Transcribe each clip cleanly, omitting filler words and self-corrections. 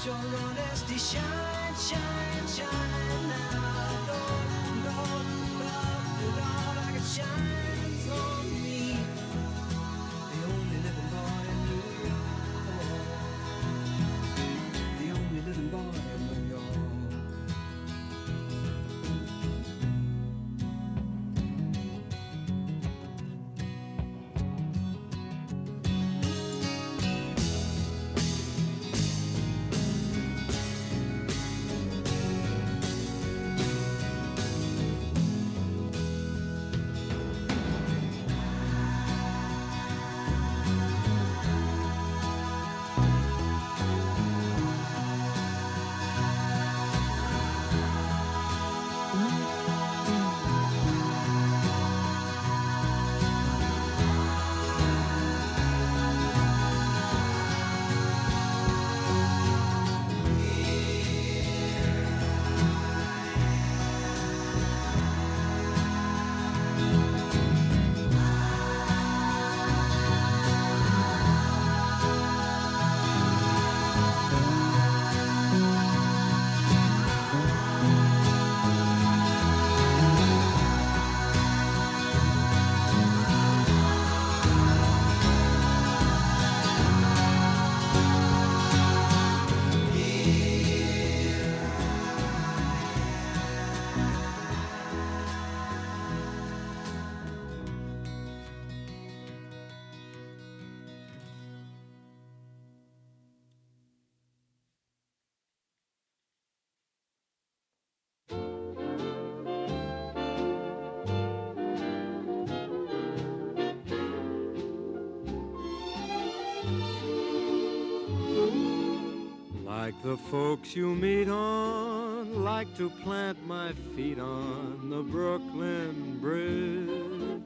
your honesty shine, shine, shine now. Lord, Lord, Lord, Lord, like it shines on me. The only living boy in New York. The only living boy in New York. Like the folks you meet on, like to plant my feet on the Brooklyn Bridge.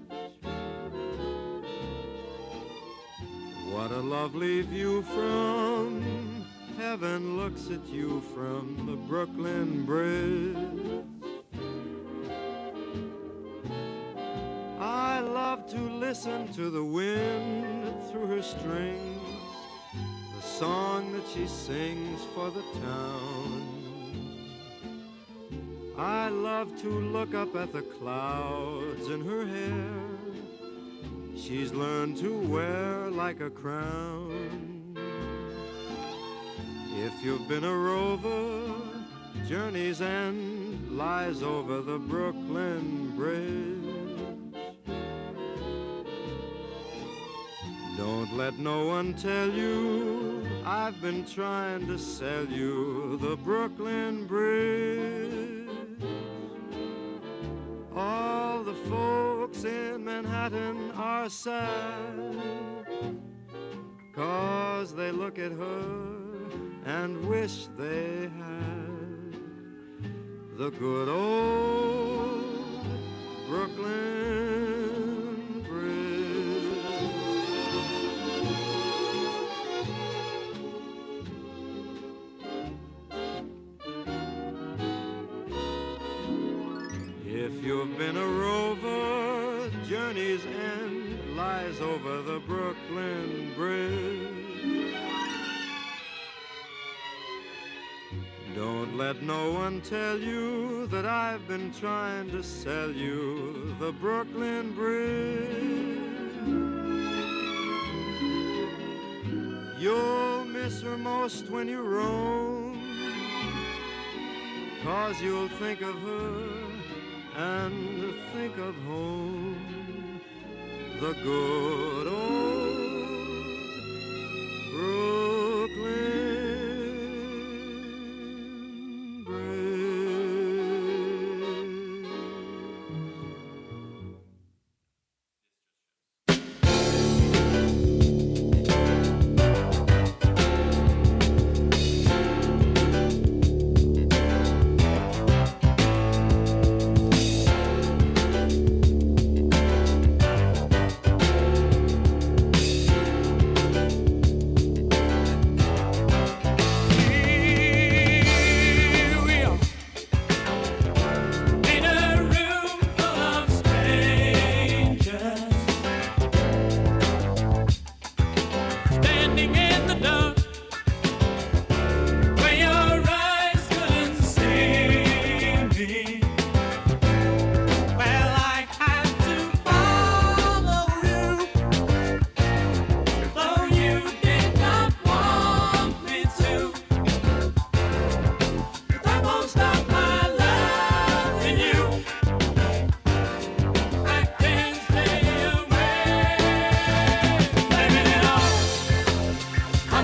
What a lovely view from heaven looks at you from the Brooklyn Bridge. I love to listen to the wind through her strings, the song that she sings for the town. I love to look up at the clouds in her hair, she's learned to wear like a crown. If you've been a rover, journey's end lies over the Brooklyn Bridge. Don't let no one tell you I've been trying to sell you the Brooklyn Bridge. All the folks in Manhattan are sad, 'cause they look at her and wish they had the good old Brooklyn Bridge. If you've been a rover, journey's end lies over the Brooklyn Bridge. Don't let no one tell you that I've been trying to sell you the Brooklyn Bridge. You'll miss her most when you roam, 'cause you'll think of her and think of home, the good old Brooklyn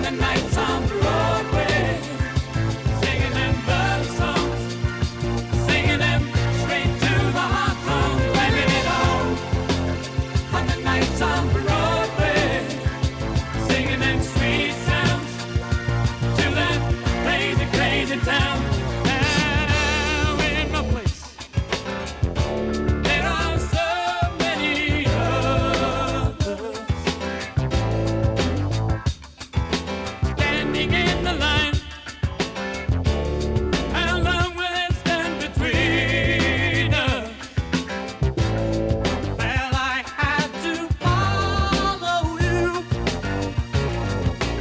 the nights on Broadway, singing them love songs, singing them straight to the heart song, blaming it all on the nights on Broadway, singing them sweet sounds to that crazy, crazy town. Now in my place, there are so many others standing in the line. How long will it stand between us? Well, I had to follow you,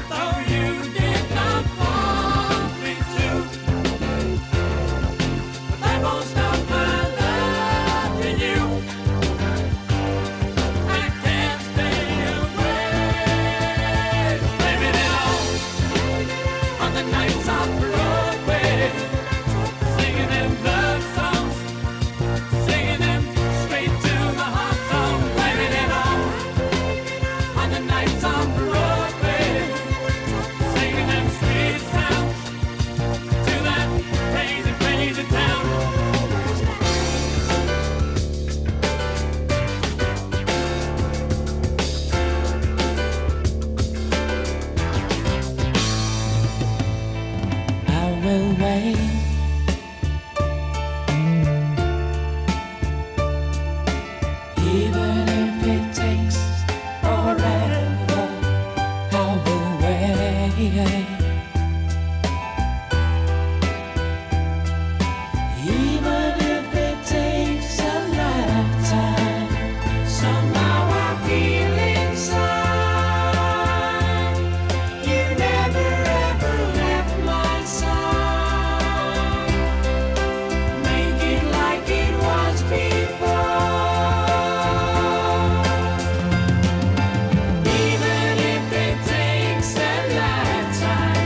though you did not want me to. But that won't stop my love for you. I can't stay away. Blaming it all on the nights on Broadway, singing them love songs, singing them straight to the heart song, blaming it all on the nights on Broadway, singing them sweet sounds to that crazy, crazy town. I will wait, even if it takes forever. I will wait, even if it takes a lifetime. Somehow I feel inside you never ever left my side. Make it like it was before. Even if it takes a lifetime.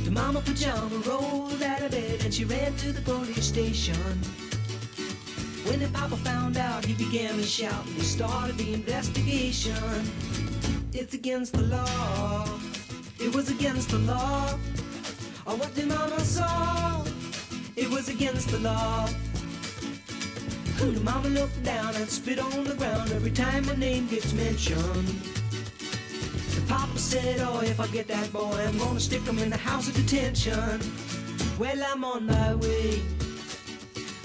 The mama pajama rolled out of bed and she ran to the police station. When the papa found out, he began to shout and he started the investigation. It's against the law. It was against the law. Oh, what the mama saw. It was against the law. The mama looked down and spit on the ground every time my name gets mentioned. The papa said, oh, if I get that boy, I'm gonna stick him in the house of detention. Well, I'm on my way.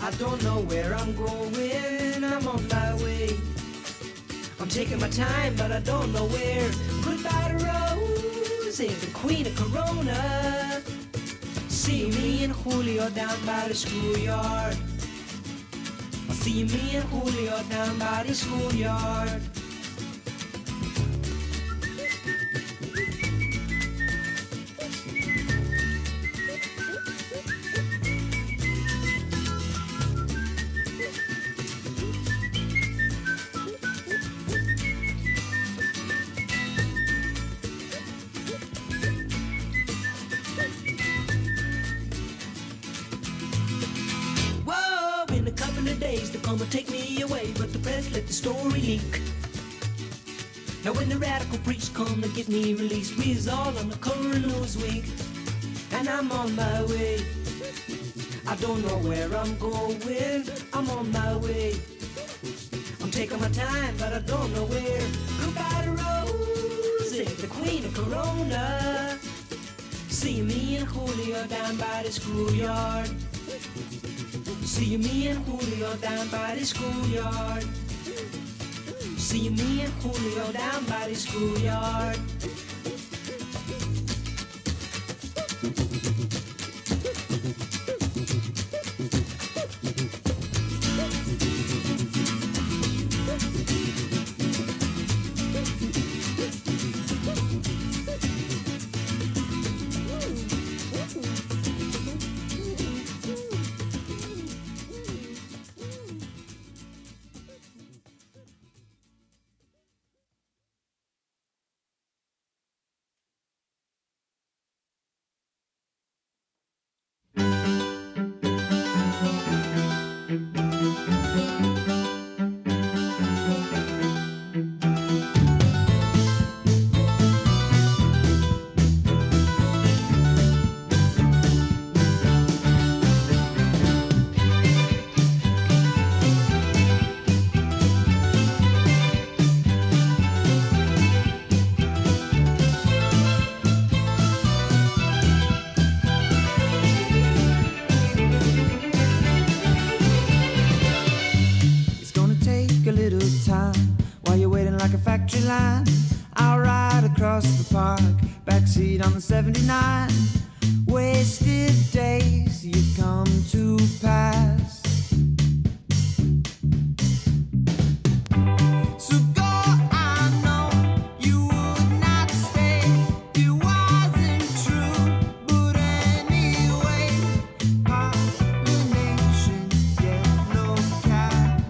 I don't know where I'm going. I'm on my way. I'm taking my time, but I don't know where. Goodbye to Rose, the queen of Corona. See me and Julio down by the schoolyard. See me and Julio down by the schoolyard. Take me away, but the press let the story leak. Now when the radical priests come to get me released, we is all on the cover of Newsweek. And I'm on my way. I don't know where I'm going. I'm on my way. I'm taking my time, but I don't know where. Goodbye to Rose, the queen of Corona. See me and Julio down by the schoolyard. See me and Julio down by the schoolyard. See me and Julio down by the schoolyard. line. I'll ride across the park, backseat on the 79. Wasted days you've come to pass. So go, I know you would not stay. It wasn't true, but anyway, pollination get no cat.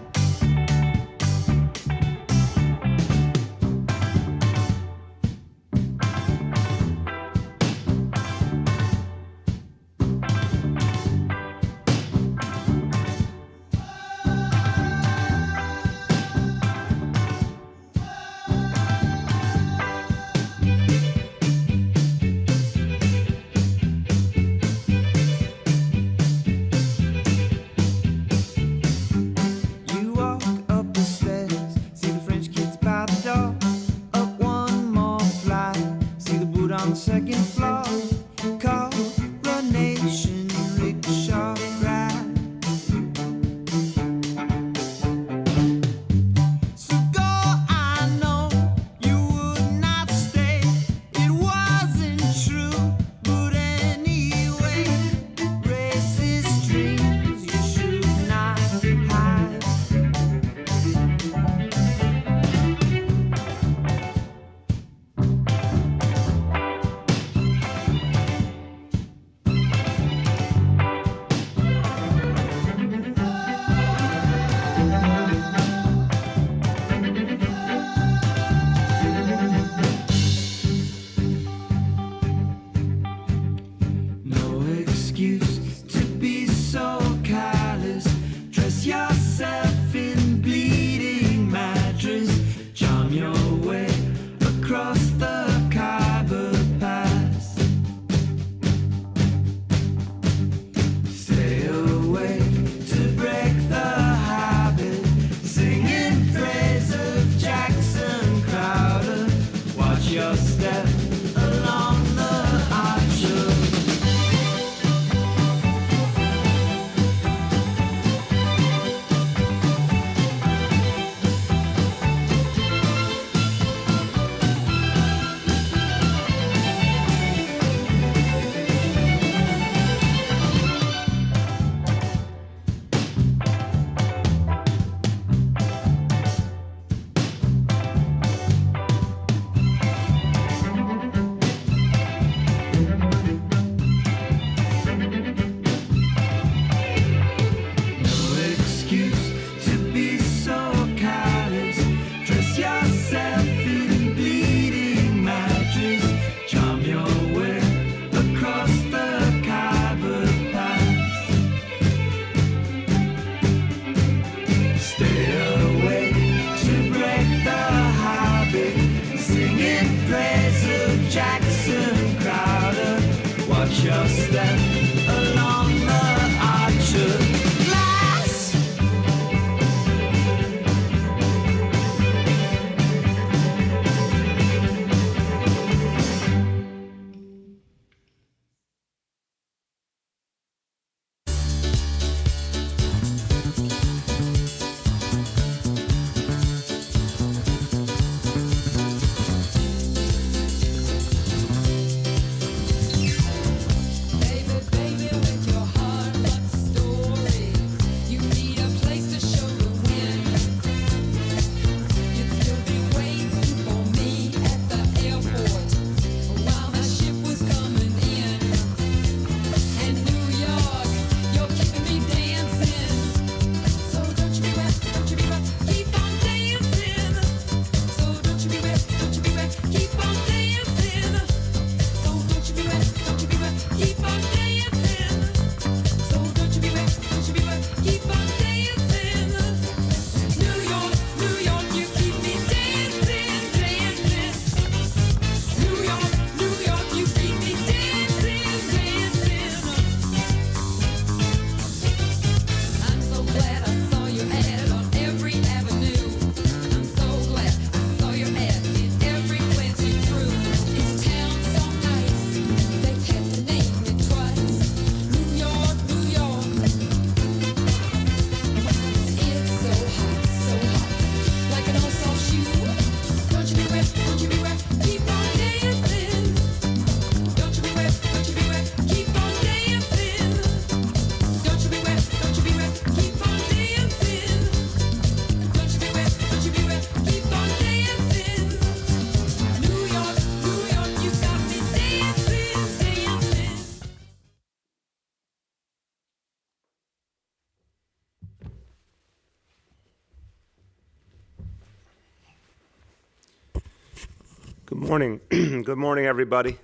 morning. Good morning, everybody.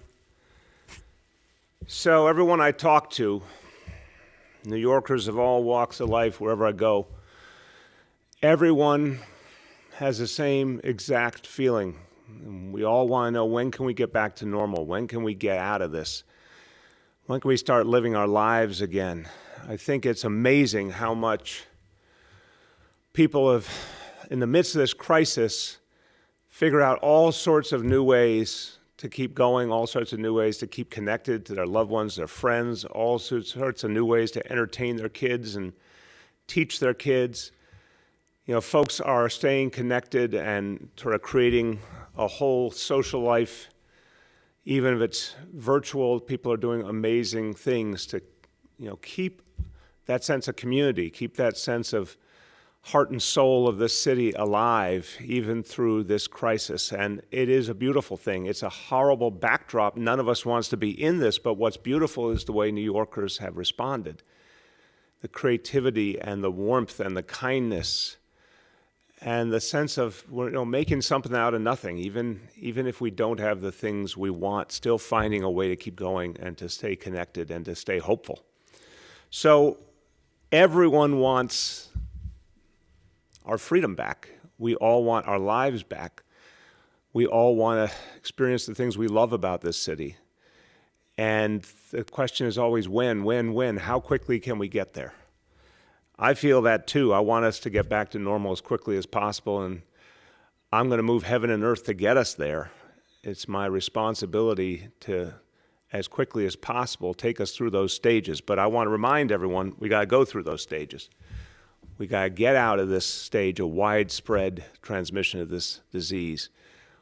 So everyone I talk to, New Yorkers of all walks of life, wherever I go, everyone has the same exact feeling. We all want to know, when can we get back to normal? When can we get out of this? When can we start living our lives again? I think it's amazing how much people have, in the midst of this crisis, figure out all sorts of new ways to keep going, all sorts of new ways to keep connected to their loved ones, their friends, all sorts of new ways to entertain their kids and teach their kids. You know, folks are staying connected and sort of creating a whole social life. Even if it's virtual, people are doing amazing things to, keep that sense of community, keep that sense of heart and soul of this city alive, even through this crisis. And it is a beautiful thing. It's a horrible backdrop. None of us wants to be in this, but what's beautiful is the way New Yorkers have responded. The creativity and the warmth and the kindness and the sense of making something out of nothing, even if we don't have the things we want, still finding a way to keep going and to stay connected and to stay hopeful. So everyone wants our freedom back. We all want our lives back. We all want to experience the things we love about this city. And the question is always when? How quickly can we get there? I feel that too. I want us to get back to normal as quickly as possible, and I'm going to move heaven and earth to get us there. It's my responsibility to, as quickly as possible, take us through those stages. But I want to remind everyone, we got to go through those stages. We got to get out of this stage of widespread transmission of this disease.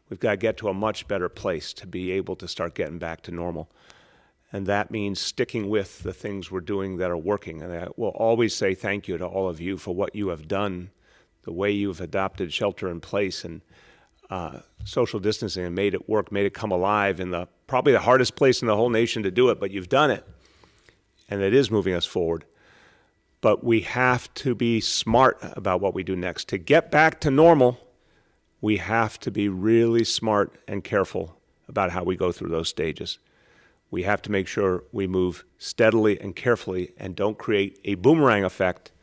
We've got to get to a much better place to be able to start getting back to normal. And that means sticking with the things we're doing that are working. And I will always say thank you to all of you for what you have done, the way you've adopted shelter in place and social distancing and made it work, made it come alive in probably the hardest place in the whole nation to do it, but you've done it. And it is moving us forward. But we have to be smart about what we do next. To get back to normal, we have to be really smart and careful about how we go through those stages. We have to make sure we move steadily and carefully and don't create a boomerang effect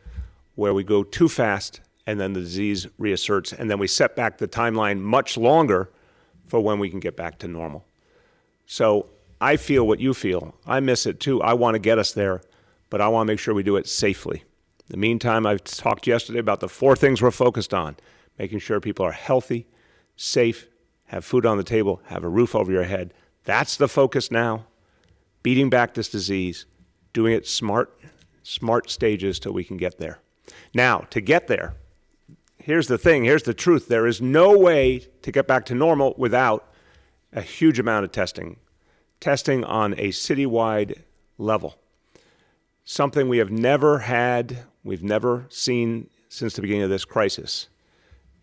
where we go too fast and then the disease reasserts and then we set back the timeline much longer for when we can get back to normal. So I feel what you feel. I miss it too. I want to get us there, but I want to make sure we do it safely. In the meantime, I've talked yesterday about the 4 things we're focused on: making sure people are healthy, safe, have food on the table, have a roof over your head. That's the focus now. Beating back this disease, doing it smart stages till we can get there. Now, to get there, here's the thing, here's the truth. There is no way to get back to normal without a huge amount of testing on a citywide level. Something we have never had, we've never seen since the beginning of this crisis.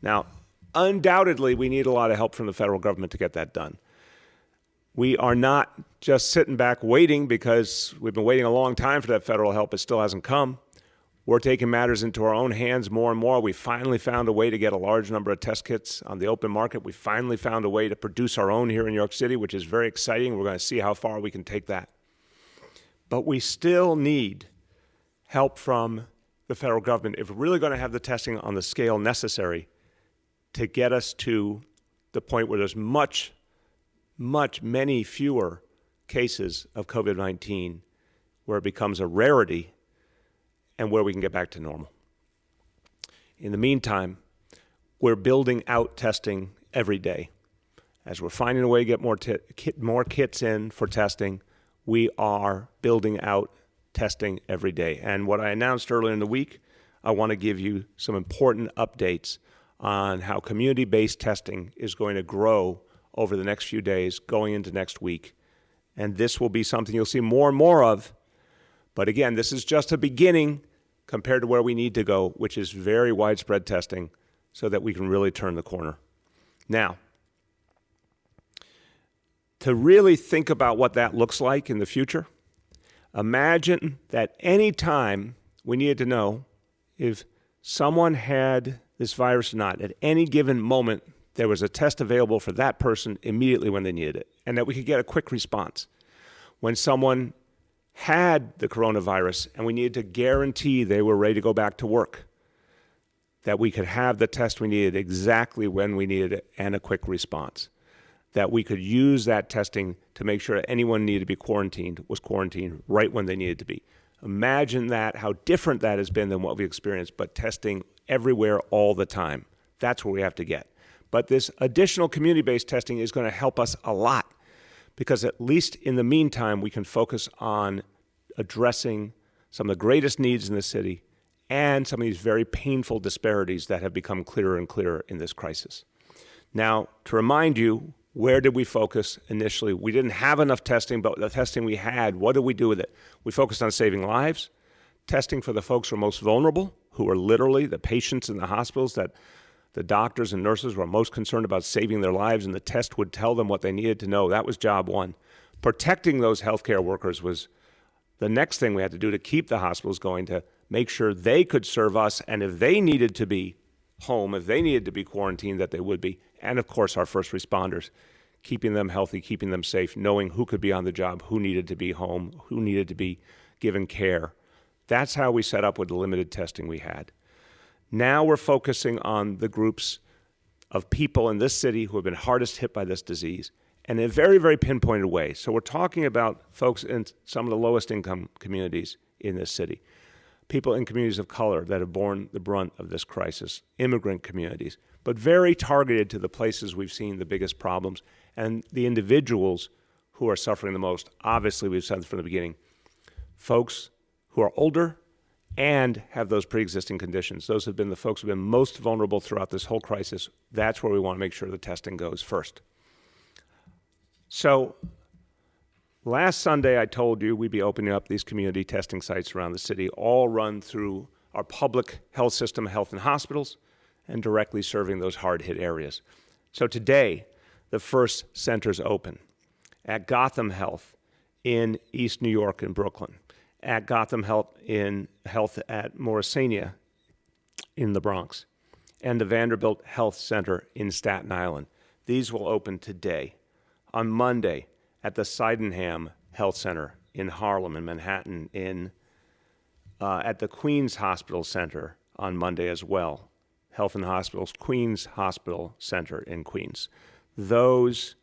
Now, undoubtedly, we need a lot of help from the federal government to get that done. We are not just sitting back waiting because we've been waiting a long time for that federal help. It still hasn't come. We're taking matters into our own hands more and more. We finally found a way to get a large number of test kits on the open market. We finally found a way to produce our own here in New York City, which is very exciting. We're going to see how far we can take that. But we still need help from the federal government if we're really going to have the testing on the scale necessary to get us to the point where there's many fewer cases of COVID-19, where it becomes a rarity and where we can get back to normal. In the meantime, we're building out testing every day. As we're finding a way to get more kits in for testing, we are building out testing every day. And what I announced earlier in the week, I want to give you some important updates on how community-based testing is going to grow over the next few days, going into next week. And this will be something you'll see more and more of. But again, this is just a beginning compared to where we need to go, which is very widespread testing so that we can really turn the corner. Now, to really think about what that looks like in the future, imagine that any time we needed to know if someone had this virus or not, at any given moment there was a test available for that person immediately when they needed it, and that we could get a quick response. When someone had the coronavirus and we needed to guarantee they were ready to go back to work, that we could have the test we needed exactly when we needed it and a quick response. That we could use that testing to make sure anyone needed to be quarantined was quarantined right when they needed to be. Imagine that, how different that has been than what we experienced, but testing everywhere all the time. That's where we have to get. But this additional community-based testing is going to help us a lot, because at least in the meantime, we can focus on addressing some of the greatest needs in the city and some of these very painful disparities that have become clearer and clearer in this crisis. Now, to remind you, where did we focus initially? We didn't have enough testing, but the testing we had, what did we do with it? We focused on saving lives, testing for the folks who are most vulnerable, who are literally the patients in the hospitals that the doctors and nurses were most concerned about saving their lives, and the test would tell them what they needed to know. That was job one. Protecting those healthcare workers was the next thing we had to do to keep the hospitals going, to make sure they could serve us, and if they needed to be home, if they needed to be quarantined, that they would be. And of course, our first responders, keeping them healthy, keeping them safe, knowing who could be on the job, who needed to be home, who needed to be given care. That's how we set up with the limited testing we had. Now we're focusing on the groups of people in this city who have been hardest hit by this disease, and in a very, very pinpointed way. So we're talking about folks in some of the lowest income communities in this city, people in communities of color that have borne the brunt of this crisis, immigrant communities, but very targeted to the places we've seen the biggest problems and the individuals who are suffering the most. Obviously, we've said from the beginning, folks who are older and have those pre-existing conditions. Those have been the folks who have been most vulnerable throughout this whole crisis. That's where we want to make sure the testing goes first. So last Sunday, I told you we'd be opening up these community testing sites around the city, all run through our public health system, health and hospitals, and directly serving those hard-hit areas. So today, the first centers open at Gotham Health in East New York and Brooklyn, at Gotham Health at Morrisania in the Bronx, and the Vanderbilt Health Center in Staten Island. These will open today. On Monday, at the Sydenham Health Center in Harlem and Manhattan, at the Queens Hospital Center on Monday as well. Health and Hospitals, Queens Hospital Center in Queens. Those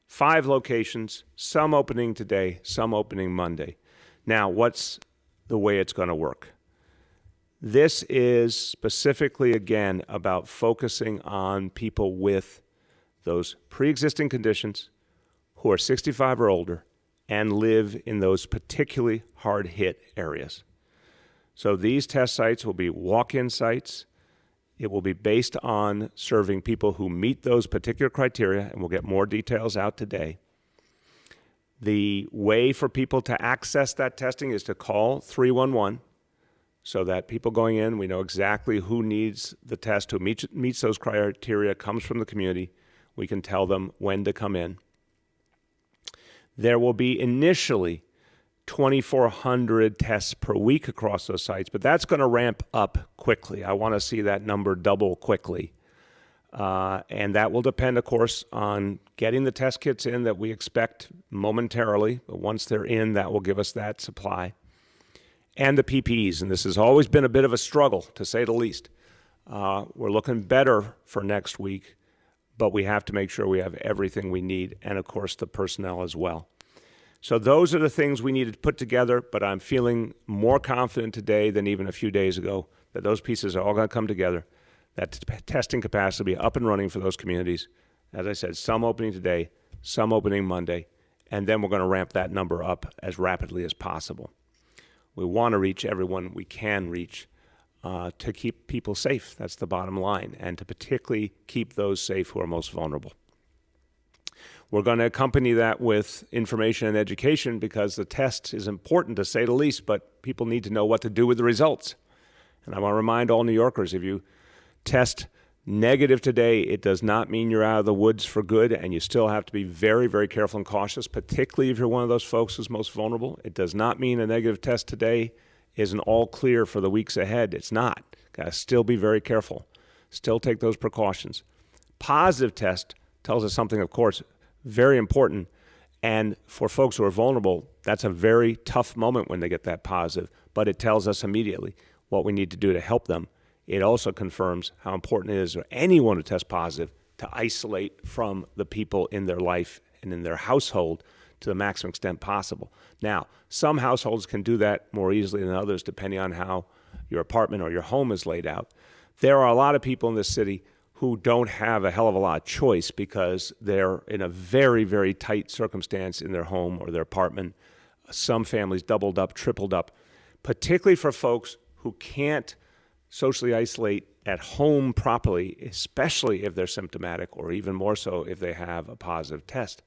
5 locations, some opening today, some opening Monday. Now, what's the way it's going to work? This is specifically, again, about focusing on people with those pre-existing conditions who are 65 or older and live in those particularly hard-hit areas. So these test sites will be walk-in sites. It will be based on serving people who meet those particular criteria, and we'll get more details out today. The way for people to access that testing is to call 311 so that people going in, we know exactly who needs the test, who meets those criteria, comes from the community. We can tell them when to come in. There will be initially 2,400 tests per week across those sites, but that's going to ramp up quickly. I want to see that number double quickly. And that will depend, of course, on getting the test kits in that we expect momentarily. But once they're in, that will give us that supply. And the PPEs, and this has always been a bit of a struggle, to say the least. We're looking better for next week, but we have to make sure we have everything we need, and, of course, the personnel as well. So those are the things we needed to put together, but I'm feeling more confident today than even a few days ago that those pieces are all going to come together, that testing capacity will be up and running for those communities. As I said, some opening today, some opening Monday, and then we're going to ramp that number up as rapidly as possible. We want to reach everyone we can reach to keep people safe. That's the bottom line, and to particularly keep those safe who are most vulnerable. We're going to accompany that with information and education because the test is important, to say the least, but people need to know what to do with the results. And I want to remind all New Yorkers, if you test negative today, it does not mean you're out of the woods for good, and you still have to be very, very careful and cautious, particularly if you're one of those folks who's most vulnerable. It does not mean a negative test today is an all clear for the weeks ahead. It's not. Got to still be very careful. Still take those precautions. positive test tells us something, of course, very important. And for folks who are vulnerable, that's a very tough moment when they get that positive, but it tells us immediately what we need to do to help them. It also confirms how important it is for anyone who tests positive to isolate from the people in their life and in their household to the maximum extent possible. Now, some households can do that more easily than others, depending on how your apartment or your home is laid out. There are a lot of people in this city who don't have a hell of a lot of choice because they're in a very, very tight circumstance in their home or their apartment. Some families doubled up, tripled up, particularly for folks who can't socially isolate at home properly, especially if they're symptomatic or even more so if they have a positive test.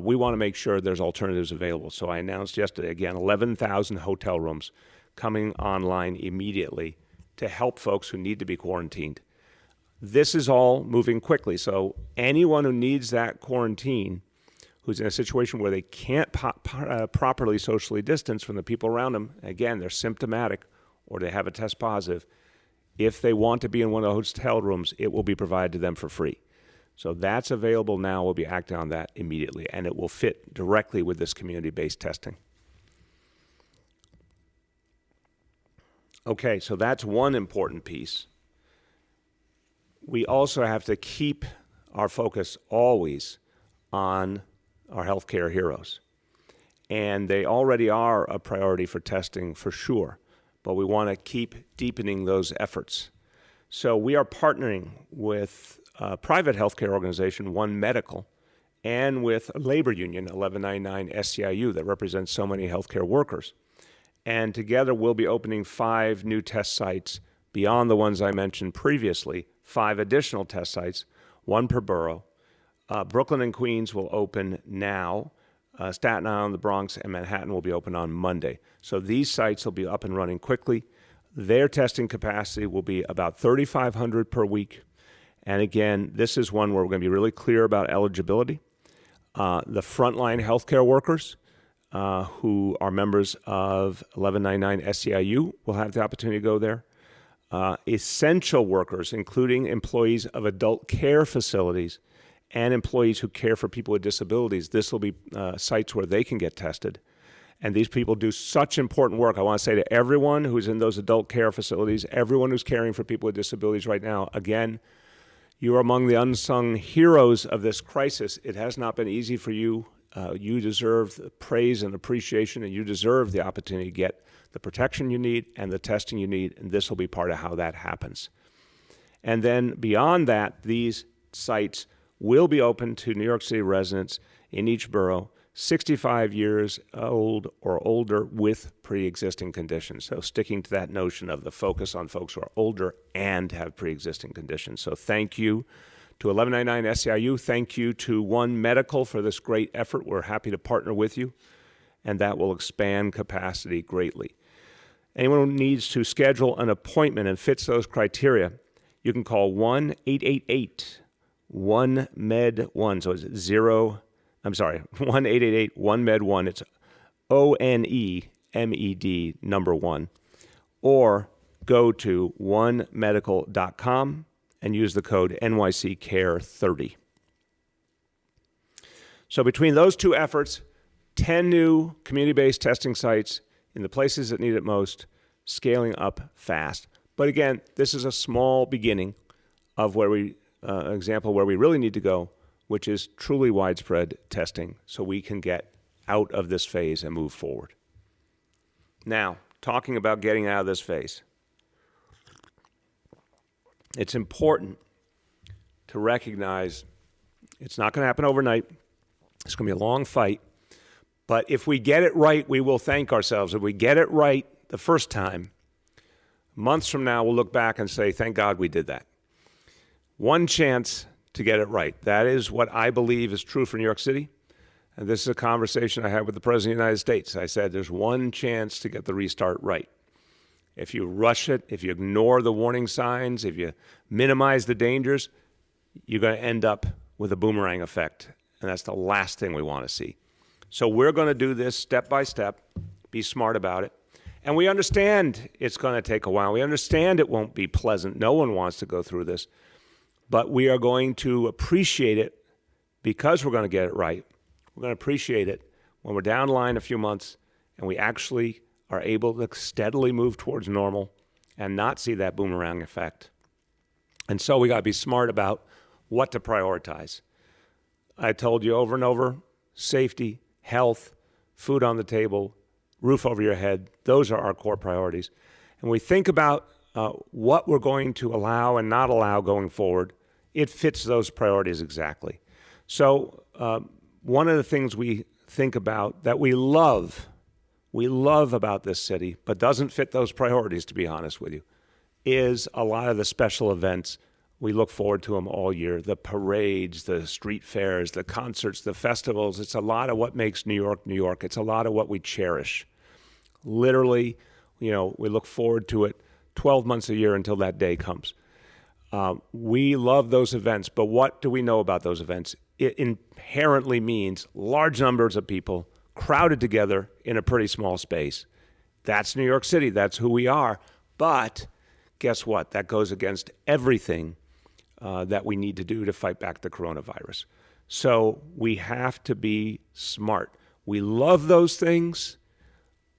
We want to make sure there's alternatives available. So I announced yesterday, again, 11,000 hotel rooms coming online immediately to help folks who need to be quarantined. This is all moving quickly. So anyone who needs that quarantine, who's in a situation where they can't properly socially distance from the people around them, again, they're symptomatic or they have a test positive, if they want to be in one of the hotel rooms, it will be provided to them for free. So that's available now. We'll be acting on that immediately, and it will fit directly with this community-based testing. Okay, so that's one important piece. We also have to keep our focus always on our healthcare heroes. And they already are a priority for testing for sure, but we want to keep deepening those efforts. So we are partnering with a private healthcare organization, One Medical, and with a labor union, 1199 SEIU, that represents so many healthcare workers. And together we'll be opening 5 new test sites beyond the ones I mentioned previously, 5 additional test sites, 1 per borough. Brooklyn and Queens will open now. Staten Island, the Bronx, and Manhattan will be open on Monday. So these sites will be up and running quickly. Their testing capacity will be about 3,500 per week. And again, this is one where we're going to be really clear about eligibility. The frontline healthcare workers who are members of 1199 SEIU will have the opportunity to go there. Essential workers, including employees of adult care facilities and employees who care for people with disabilities, this will be sites where they can get tested. And these people do such important work. I want to say to everyone who's in those adult care facilities, everyone who's caring for people with disabilities right now, again, you are among the unsung heroes of this crisis. It has not been easy for you. You deserve the praise and appreciation, and you deserve the opportunity to get the protection you need and the testing you need, and this will be part of how that happens. And then beyond that, these sites will be open to New York City residents in each borough, 65 years old or older with pre-existing conditions. So sticking to that notion of the focus on folks who are older and have pre-existing conditions. So thank you to 1199 SEIU. Thank you to One Medical for this great effort. We're happy to partner with you, and that will expand capacity greatly. Anyone who needs to schedule an appointment and fits those criteria, you can call 1-888-1-MED-1. So it's 1-888-1-MED-1. It's ONEMED number 1. Or go to onemedical.com and use the code NYCCARE30. So between those two efforts, 10 new community-based testing sites in the places that need it most, scaling up fast. But again, this is a small beginning of where example where we really need to go, which is truly widespread testing so we can get out of this phase and move forward. Now, talking about getting out of this phase, it's important to recognize it's not going to happen overnight. It's going to be a long fight. But if we get it right, we will thank ourselves. If we get it right the first time, months from now, we'll look back and say, thank God we did that. One chance to get it right. That is what I believe is true for New York City. And this is a conversation I had with the President of the United States. I said, there's one chance to get the restart right. If you rush it, if you ignore the warning signs, if you minimize the dangers, you're going to end up with a boomerang effect. And that's the last thing we want to see. So we're going to do this step by step, be smart about it. And we understand it's going to take a while. We understand it won't be pleasant. No one wants to go through this. but we are going to appreciate it because we're going to get it right. We're going to appreciate it when we're down the line a few months and we actually are able to steadily move towards normal and not see that boomerang effect. And so we got to be smart about what to prioritize. I told you over and over, safety, health, food on the table, roof over your head, those are our core priorities. And we think about what we're going to allow and not allow going forward, it fits those priorities exactly. So one of the things we think about that we love about this city, but doesn't fit those priorities, to be honest with you, is a lot of the special events. We look forward to them all year. The parades, the street fairs, the concerts, the festivals. It's a lot of what makes New York, New York. It's a lot of what we cherish. Literally, we look forward to it 12 months a year until that day comes. We love those events, but what do we know about those events? It inherently means large numbers of people crowded together in a pretty small space. That's New York City. That's who we are. But guess what? That goes against everything that we need to do to fight back the coronavirus. So we have to be smart. We love those things.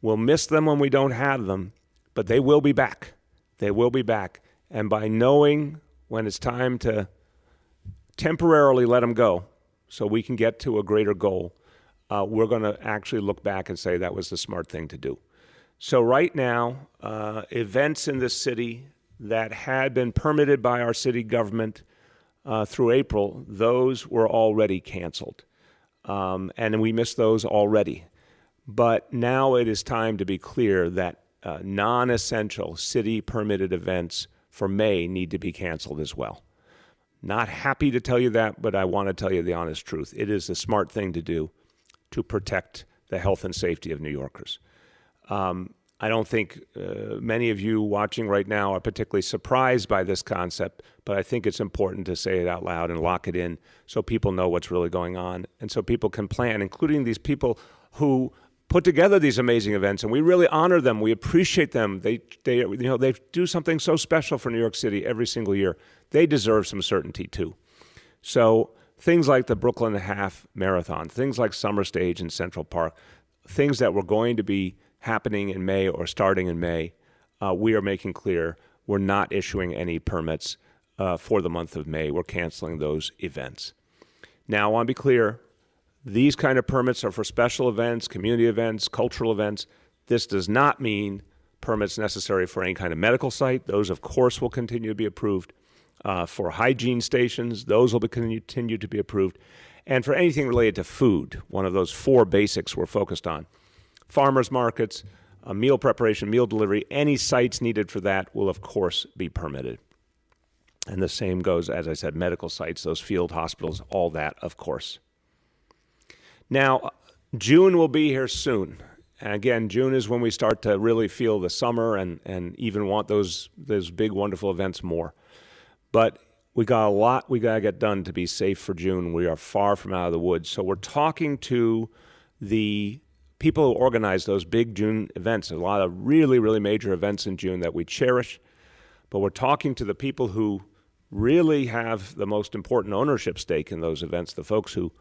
We'll miss them when we don't have them, but they will be back. They will be back. And by knowing when it's time to temporarily let them go so we can get to a greater goal, we're going to actually look back and say that was the smart thing to do. So right now, events in this city that had been permitted by our city government through April, those were already canceled. And we missed those already. But now it is time to be clear that non-essential city-permitted events for May need to be canceled as well. Not happy to tell you that, but I want to tell you the honest truth. It is the smart thing to do to protect the health and safety of New Yorkers. I don't think many of you watching right now are particularly surprised by this concept, but I think it's important to say it out loud and lock it in so people know what's really going on and so people can plan, including these people who put together these amazing events, and we really honor them. We appreciate them. They do something so special for New York City every single year. They deserve some certainty too. So things like the Brooklyn Half Marathon, things like Summer Stage in Central Park, things that were going to be happening in May or starting in May, we are making clear we're not issuing any permits for the month of May. We're canceling those events. Now, I want to be clear, these kind of permits are for special events, community events, cultural events. This does not mean permits necessary for any kind of medical site. Those, of course, will continue to be approved. For hygiene stations, those will continue to be approved. And for anything related to food, one of those 4 basics we're focused on. Farmers markets, meal preparation, meal delivery, any sites needed for that will, of course, be permitted. And the same goes, as I said, medical sites, those field hospitals, all that, of course. Now, June will be here soon. And again, June is when we start to really feel the summer and even want those big, wonderful events more. But we got a lot we got to get done to be safe for June. We are far from out of the woods. So we're talking to the people who organize those big June events. A lot of really, really major events in June that we cherish. But we're talking to the people who really have the most important ownership stake in those events, the folks who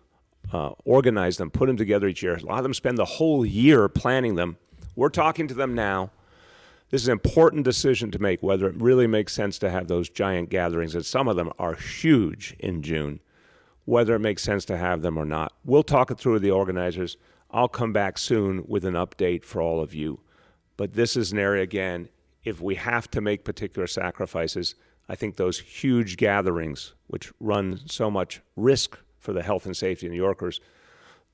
organize them, put them together each year. A lot of them spend the whole year planning them. We're talking to them now. This is an important decision to make, whether it really makes sense to have those giant gatherings, and some of them are huge in June, whether it makes sense to have them or not. We'll talk it through with the organizers. I'll come back soon with an update for all of you. But this is an area, again, if we have to make particular sacrifices, I think those huge gatherings, which run so much risk for the health and safety of New Yorkers,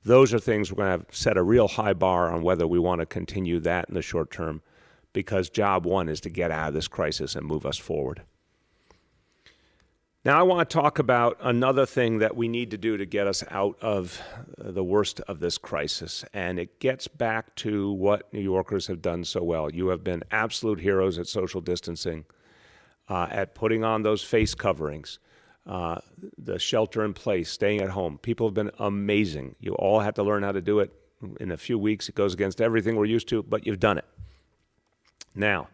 those are things we're going to have set a real high bar on whether we want to continue that in the short term, because job one is to get out of this crisis and move us forward. Now I want to talk about another thing that we need to do to get us out of the worst of this crisis, and it gets back to what New Yorkers have done so well. You have been absolute heroes at social distancing, at putting on those face coverings, the shelter in place, staying at home. People have been amazing. You all have to learn how to do it in a few weeks. It goes against everything we're used to, but you've done it. Now,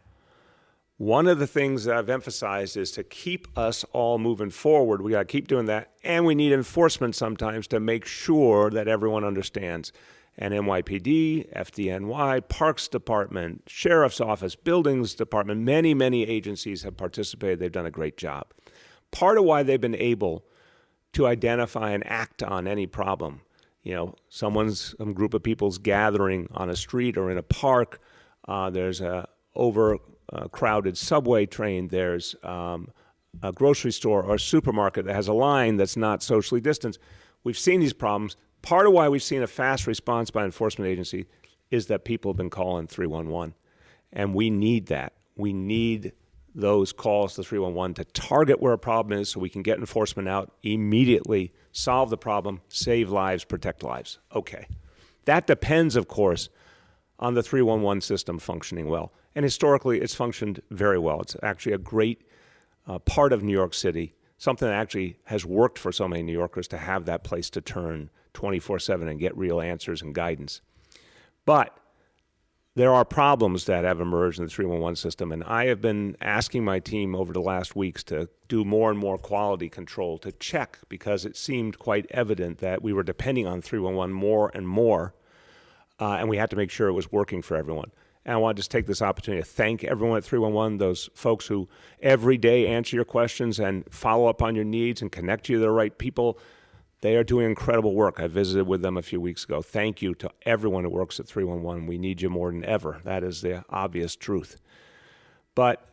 One of the things that I've emphasized is to keep us all moving forward. We got to keep doing that, and we need enforcement sometimes to make sure that everyone understands. And NYPD, FDNY, Parks Department, Sheriff's Office, Buildings Department, many, many agencies have participated. They've done a great job. Part of why they've been able to identify and act on any problem, some group of people's gathering on a street or in a park, there's a overcrowded subway train, there's a grocery store or a supermarket that has a line that's not socially distanced. We've seen these problems. Part of why we've seen a fast response by enforcement agency is that people have been calling 311. And we need that. We need those calls to 311 to target where a problem is so we can get enforcement out immediately, solve the problem, save lives, protect lives. Okay. That depends, of course, on the 311 system functioning well. And historically, it's functioned very well. It's actually a great part of New York City, something that actually has worked for so many New Yorkers to have that place to turn 24/7 and get real answers and guidance. But there are problems that have emerged in the 311 system, and I have been asking my team over the last weeks to do more and more quality control to check, because it seemed quite evident that we were depending on 311 more and more, and we had to make sure it was working for everyone. And I want to just take this opportunity to thank everyone at 311, those folks who every day answer your questions and follow up on your needs and connect you to the right people. They are doing incredible work. I visited with them a few weeks ago. Thank you to everyone who works at 311. We need you more than ever. That is the obvious truth. But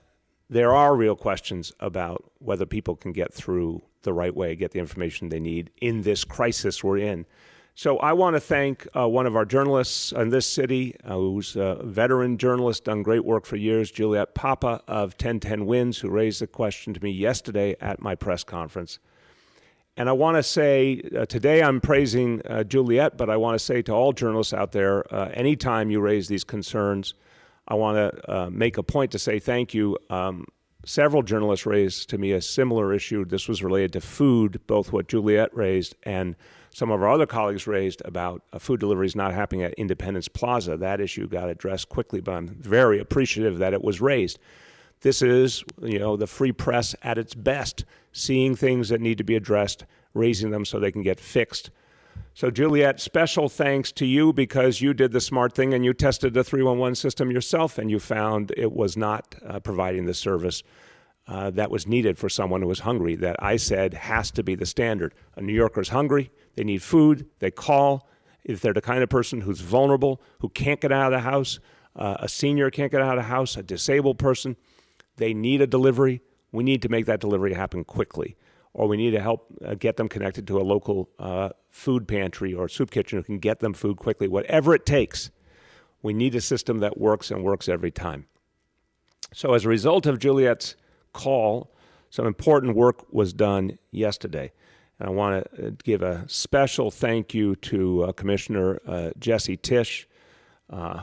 there are real questions about whether people can get through the right way, get the information they need in this crisis we're in. So I want to thank one of our journalists in this city, who's a veteran journalist, done great work for years, Juliet Papa of 1010 Wins, who raised the question to me yesterday at my press conference. And I want to say, today I'm praising Juliet, but I want to say to all journalists out there, anytime you raise these concerns, I want to make a point to say thank you. Several journalists raised to me a similar issue. This was related to food, both what Juliet raised and some of our other colleagues raised about food deliveries not happening at Independence Plaza. That issue got addressed quickly, but I'm very appreciative that it was raised. This is, the free press at its best, seeing things that need to be addressed, raising them so they can get fixed. So, Juliet, special thanks to you, because you did the smart thing and you tested the 311 system yourself, and you found it was not providing the service that was needed for someone who was hungry, that I said has to be the standard. A New Yorker's hungry, they need food, they call. If they're the kind of person who's vulnerable, who can't get out of the house, a senior can't get out of the house, a disabled person, they need a delivery. We need to make that delivery happen quickly, or we need to help get them connected to a local food pantry or soup kitchen who can get them food quickly. Whatever it takes, we need a system that works and works every time. So as a result of Juliet's call, some important work was done yesterday. And I want to give a special thank you to Commissioner Jesse Tisch,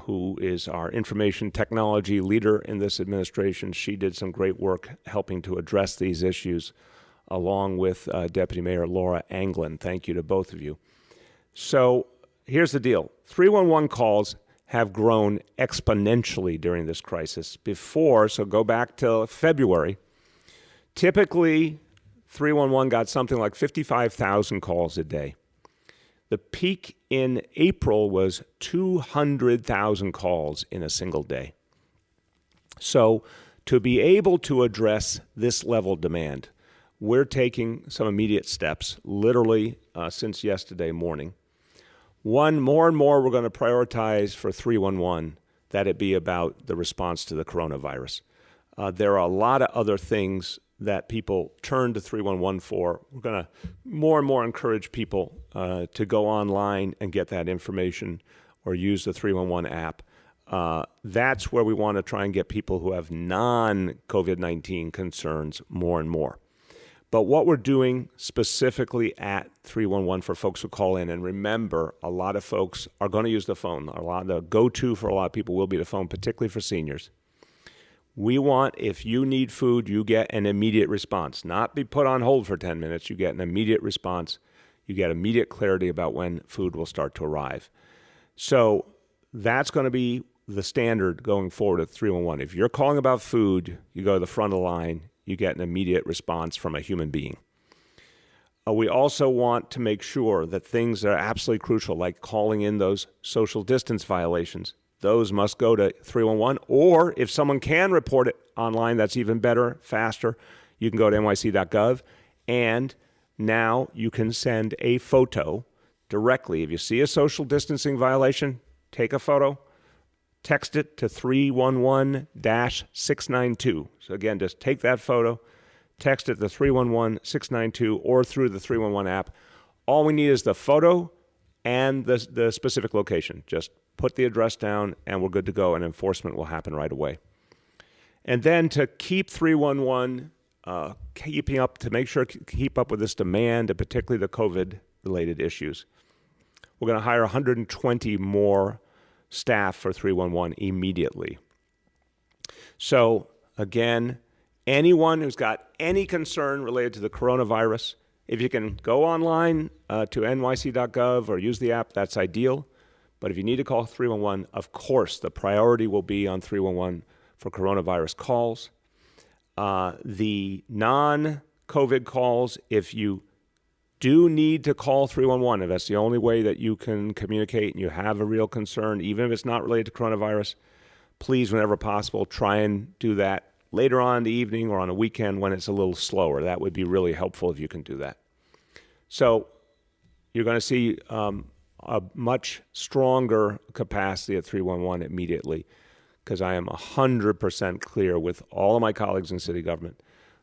who is our information technology leader in this administration. She did some great work helping to address these issues, along with Deputy Mayor Laura Anglin. Thank you to both of you. So here's the deal. 311 calls have grown exponentially during this crisis. Before, so go back till February, typically 311 got something like 55,000 calls a day. The peak in April was 200,000 calls in a single day. So to be able to address this level of demand, we're taking some immediate steps, literally since yesterday morning. One, more and more we're going to prioritize for 311 that it be about the response to the coronavirus. There are a lot of other things that people turn to 311 for. We're going to more and more encourage people to go online and get that information or use the 311 app. That's where we want to try and get people who have non-COVID-19 concerns more and more. But what we're doing specifically at 311 for folks who call in, and remember, a lot of folks are going to use the phone. The go-to for a lot of people will be the phone, particularly for seniors. We want, if you need food, you get an immediate response. Not be put on hold for 10 minutes. You get an immediate response. You get immediate clarity about when food will start to arrive. So that's going to be the standard going forward at 311. If you're calling about food, you go to the front of the line, you get an immediate response from a human being. We also want to make sure that things that are absolutely crucial, like calling in those social distance violations, those must go to 311. Or if someone can report it online, that's even better, faster. You can go to nyc.gov, and now you can send a photo directly. If you see a social distancing violation, take a photo, text it to 311-692. So again, just take that photo, text it to 311-692 or through the 311 app. All we need is the photo and the specific location. Just put the address down and we're good to go, and enforcement will happen right away. And then to keep 311 keeping up, to make sure to keep up with this demand, and particularly the COVID-related issues, we're going to hire 120 more staff for 311 immediately. So again, anyone who's got any concern related to the coronavirus, if you can go online to nyc.gov or use the app, that's ideal. But if you need to call 311, of course, the priority will be on 311 for coronavirus calls. The non-COVID calls, if you do need to call 311, if that's the only way that you can communicate and you have a real concern, even if it's not related to coronavirus, please, whenever possible, try and do that later on in the evening or on a weekend when it's a little slower. That would be really helpful if you can do that. So you're going to see a much stronger capacity at 311 immediately, because I am 100% clear with all of my colleagues in city government.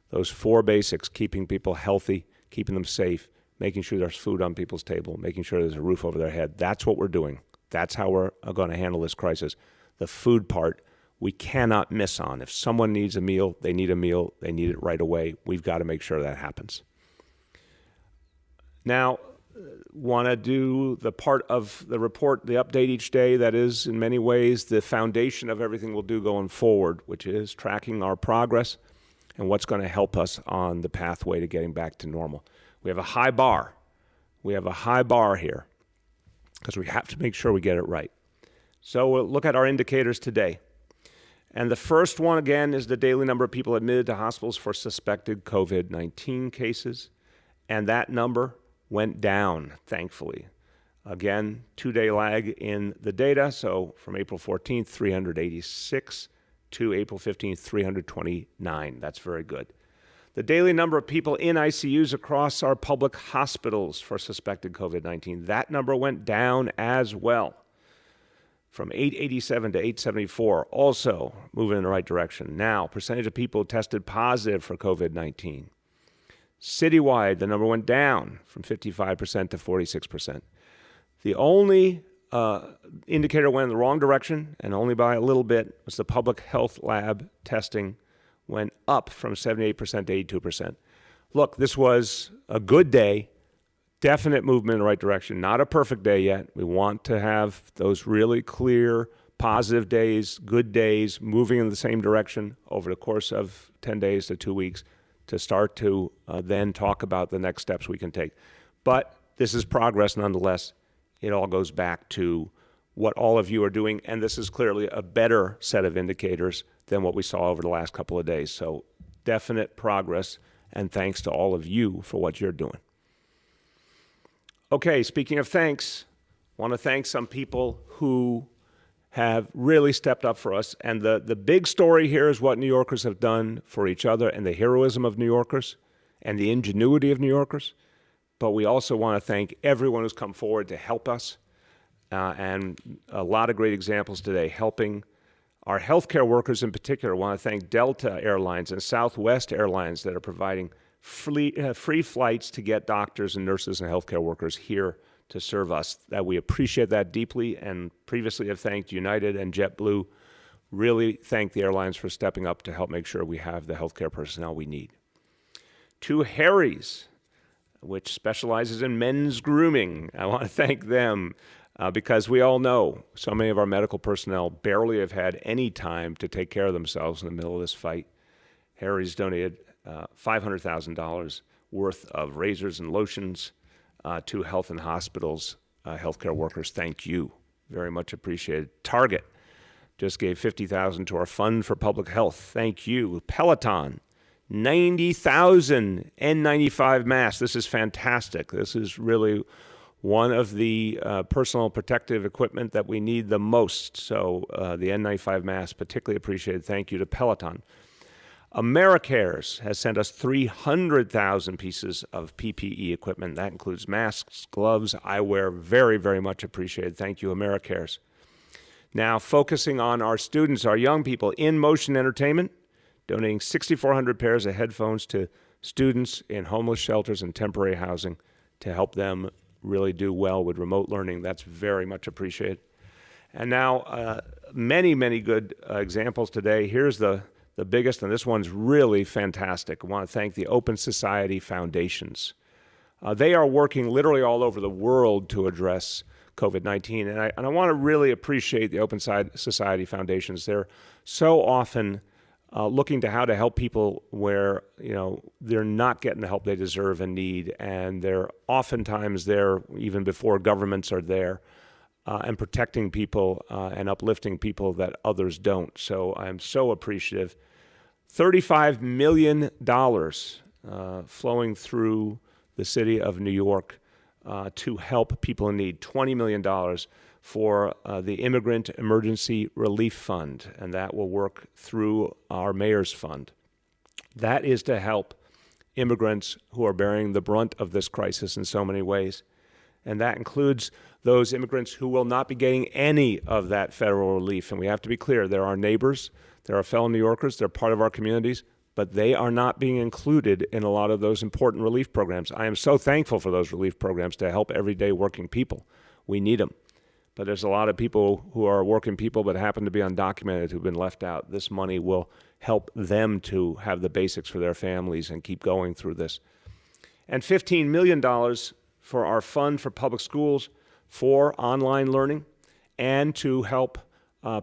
Those four basics: keeping people healthy, keeping them safe, making sure there's food on people's table, making sure there's a roof over their head. That's what we're doing. That's how we're going to handle this crisis. The food part, we cannot miss on. If someone needs a meal, they need it right away. We've got to make sure that happens. Now, want to do the part of the report, the update each day that is in many ways the foundation of everything we'll do going forward, which is tracking our progress and what's going to help us on the pathway to getting back to normal. We have a high bar. We have a high bar here because we have to make sure we get it right. So we'll look at our indicators today. And the first one, again, is the daily number of people admitted to hospitals for suspected COVID-19 cases. And that number went down, thankfully. Again, 2-day lag in the data. So from April 14th, 386 to April 15th, 329. That's very good. The daily number of people in ICUs across our public hospitals for suspected COVID-19, that number went down as well. From 887 to 874, also moving in the right direction. Now, percentage of people tested positive for COVID-19. Citywide, the number went down from 55% to 46%. The only indicator went in the wrong direction, and only by a little bit, was the public health lab testing went up from 78% to 82%. Look, this was a good day, definite movement in the right direction, not a perfect day yet. We want to have those really clear, positive days, good days, moving in the same direction over the course of 10 days to 2 weeks to start to then talk about the next steps we can take. But this is progress nonetheless. It all goes back to what all of you are doing, and this is clearly a better set of indicators than what we saw over the last couple of days. So definite progress, and thanks to all of you for what you're doing. Okay, speaking of thanks, I want to thank some people who have really stepped up for us. And the big story here is what New Yorkers have done for each other and the heroism of New Yorkers and the ingenuity of New Yorkers. But we also want to thank everyone who's come forward to help us. And a lot of great examples today helping our healthcare workers in particular. I want to thank Delta Airlines and Southwest Airlines that are providing free flights to get doctors and nurses and healthcare workers here to serve us. That we appreciate that deeply, and previously have thanked United and JetBlue. Really thank the airlines for stepping up to help make sure we have the healthcare personnel we need. To Harry's, which specializes in men's grooming. I want to thank them because we all know so many of our medical personnel barely have had any time to take care of themselves in the middle of this fight. Harry's donated $500,000 worth of razors and lotions to health and hospitals, healthcare workers. Thank you. Very much appreciated. Target. just gave $50,000 to our Fund for Public Health. Thank you. Peloton, 90,000 N95 masks. This is fantastic. This is really one of the personal protective equipment that we need the most. So the N95 mask, particularly appreciated. Thank you to Peloton. AmeriCares has sent us 300,000 pieces of PPE equipment. That includes masks, gloves, eyewear. Very, very much appreciated. Thank you, AmeriCares. Now, focusing on our students, our young people, In Motion Entertainment, donating 6,400 pairs of headphones to students in homeless shelters and temporary housing to help them really do well with remote learning. That's very much appreciated. And now, many, many good examples today. Here's the biggest, and this one's really fantastic. I want to thank the Open Society Foundations. They are working literally all over the world to address COVID-19, and I want to really appreciate the Open Society Foundations. They're so often looking to how to help people where they're not getting the help they deserve and need, and they're oftentimes there even before governments are there, and protecting people and uplifting people that others don't. So I'm so appreciative. $35 million flowing through the city of New York to help people in need. $20 million for the Immigrant Emergency Relief Fund, and that will work through our mayor's fund. That is to help immigrants who are bearing the brunt of this crisis in so many ways. And that includes those immigrants who will not be getting any of that federal relief. And we have to be clear, they're our neighbors, they're our fellow New Yorkers, they're part of our communities, but they are not being included in a lot of those important relief programs. I am so thankful for those relief programs to help everyday working people. We need them. But there's a lot of people who are working people but happen to be undocumented who've been left out. This money will help them to have the basics for their families and keep going through this. And $15 million for our Fund for Public Schools for online learning and to help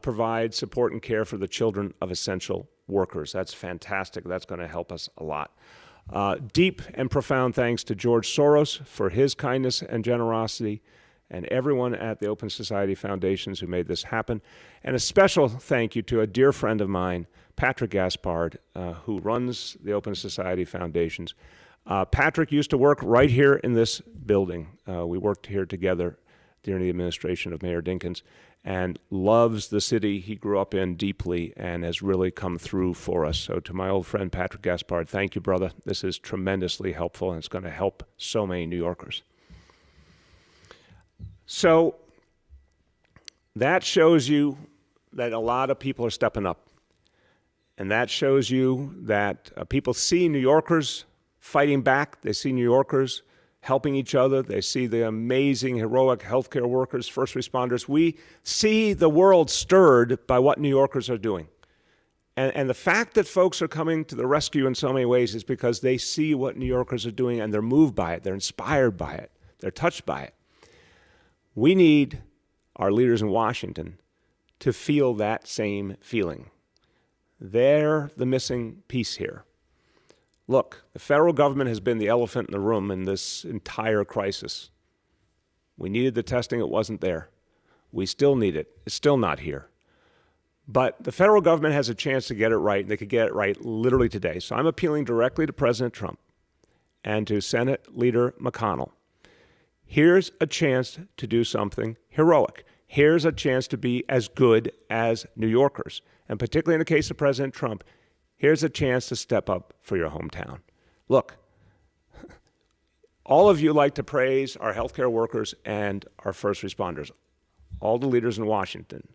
provide support and care for the children of essential workers. That's fantastic. That's going to help us a lot. Deep and profound thanks to George Soros for his kindness and generosity, and everyone at the Open Society Foundations who made this happen. And a special thank you to a dear friend of mine, Patrick Gaspard, who runs the Open Society Foundations. Patrick used to work right here in this building. We worked here together during the administration of Mayor Dinkins, and loves the city he grew up in deeply and has really come through for us. So to my old friend Patrick Gaspard, thank you, brother. This is tremendously helpful, and it's going to help so many New Yorkers. So that shows you that a lot of people are stepping up. And that shows you that people see New Yorkers fighting back. They see New Yorkers helping each other. They see the amazing, heroic healthcare workers, first responders. We see the world stirred by what New Yorkers are doing. And the fact that folks are coming to the rescue in so many ways is because they see what New Yorkers are doing and they're moved by it. They're inspired by it. They're touched by it. We need our leaders in Washington to feel that same feeling. They're the missing piece here. Look, the federal government has been the elephant in the room in this entire crisis. We needed the testing, it wasn't there. We still need it, it's still not here. But the federal government has a chance to get it right, and they could get it right literally today. So I'm appealing directly to President Trump and to Senate Leader McConnell. Here's a chance to do something heroic. Here's a chance to be as good as New Yorkers. And particularly in the case of President Trump, here's a chance to step up for your hometown. Look, all of you like to praise our healthcare workers and our first responders, all the leaders in Washington.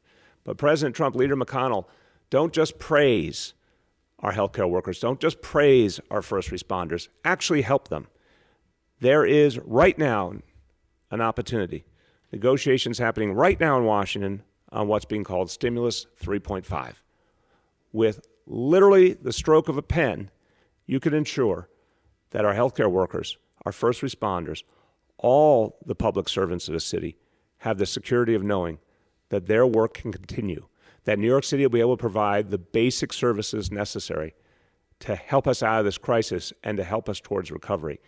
But President Trump, Leader McConnell, don't just praise our healthcare workers. Don't just praise our first responders. Actually help them. There is right now an opportunity. Negotiations happening right now in Washington on what's being called Stimulus 3.5. With literally the stroke of a pen, you can ensure that our healthcare workers, our first responders, all the public servants of the city have the security of knowing that their work can continue, that New York City will be able to provide the basic services necessary to help us out of this crisis and to help us towards recovery.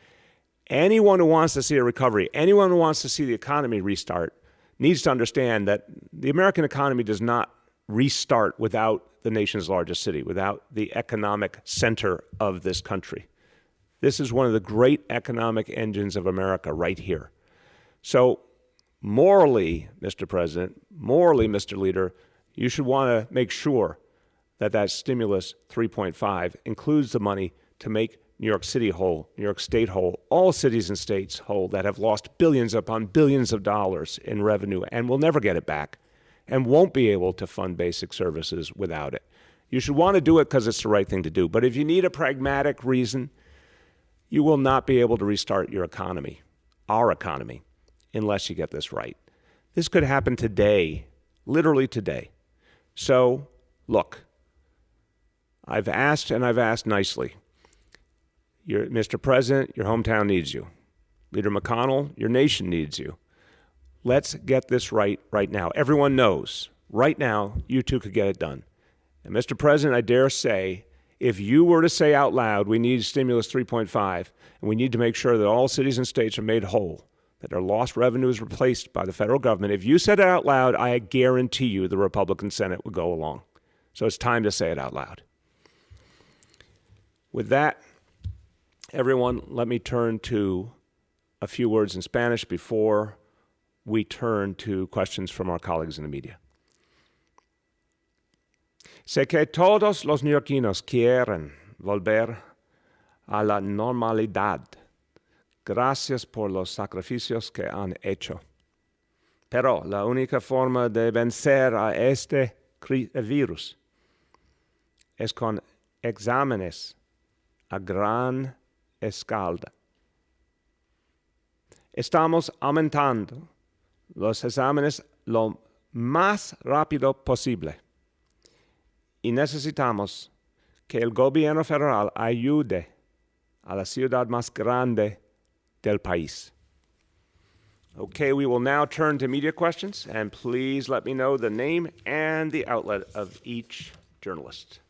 Anyone who wants to see a recovery, anyone who wants to see the economy restart, needs to understand that the American economy does not restart without the nation's largest city, without the economic center of this country. This is one of the great economic engines of America right here. So morally, Mr. President, morally, Mr. Leader, you should want to make sure that that stimulus 3.5 includes the money to make New York City whole, New York State whole, all cities and states whole that have lost billions upon billions of dollars in revenue and will never get it back and won't be able to fund basic services without it. You should want to do it because it's the right thing to do. But if you need a pragmatic reason, you will not be able to restart your economy, our economy, unless you get this right. This could happen today, literally today. So, look, I've asked and I've asked nicely. Mr. President, your hometown needs you. Leader McConnell, your nation needs you. Let's get this right now. Everyone knows, right now, you two could get it done. And Mr. President, I dare say, if you were to say out loud, we need stimulus 3.5, and we need to make sure that all cities and states are made whole, that their lost revenue is replaced by the federal government, if you said it out loud, I guarantee you the Republican Senate would go along. So it's time to say it out loud. With that, everyone, let me turn to a few words in Spanish before we turn to questions from our colleagues in the media. Sé que todos los neoyorquinos quieren volver a la normalidad. Gracias por los sacrificios que han hecho. Pero la única forma de vencer a este virus es con exámenes a gran escala. Estamos aumentando los exámenes lo más rápido posible y necesitamos que el gobierno federal ayude a la ciudad más grande del país. Okay, we will now turn to media questions, and please let me know the name and the outlet of each journalist.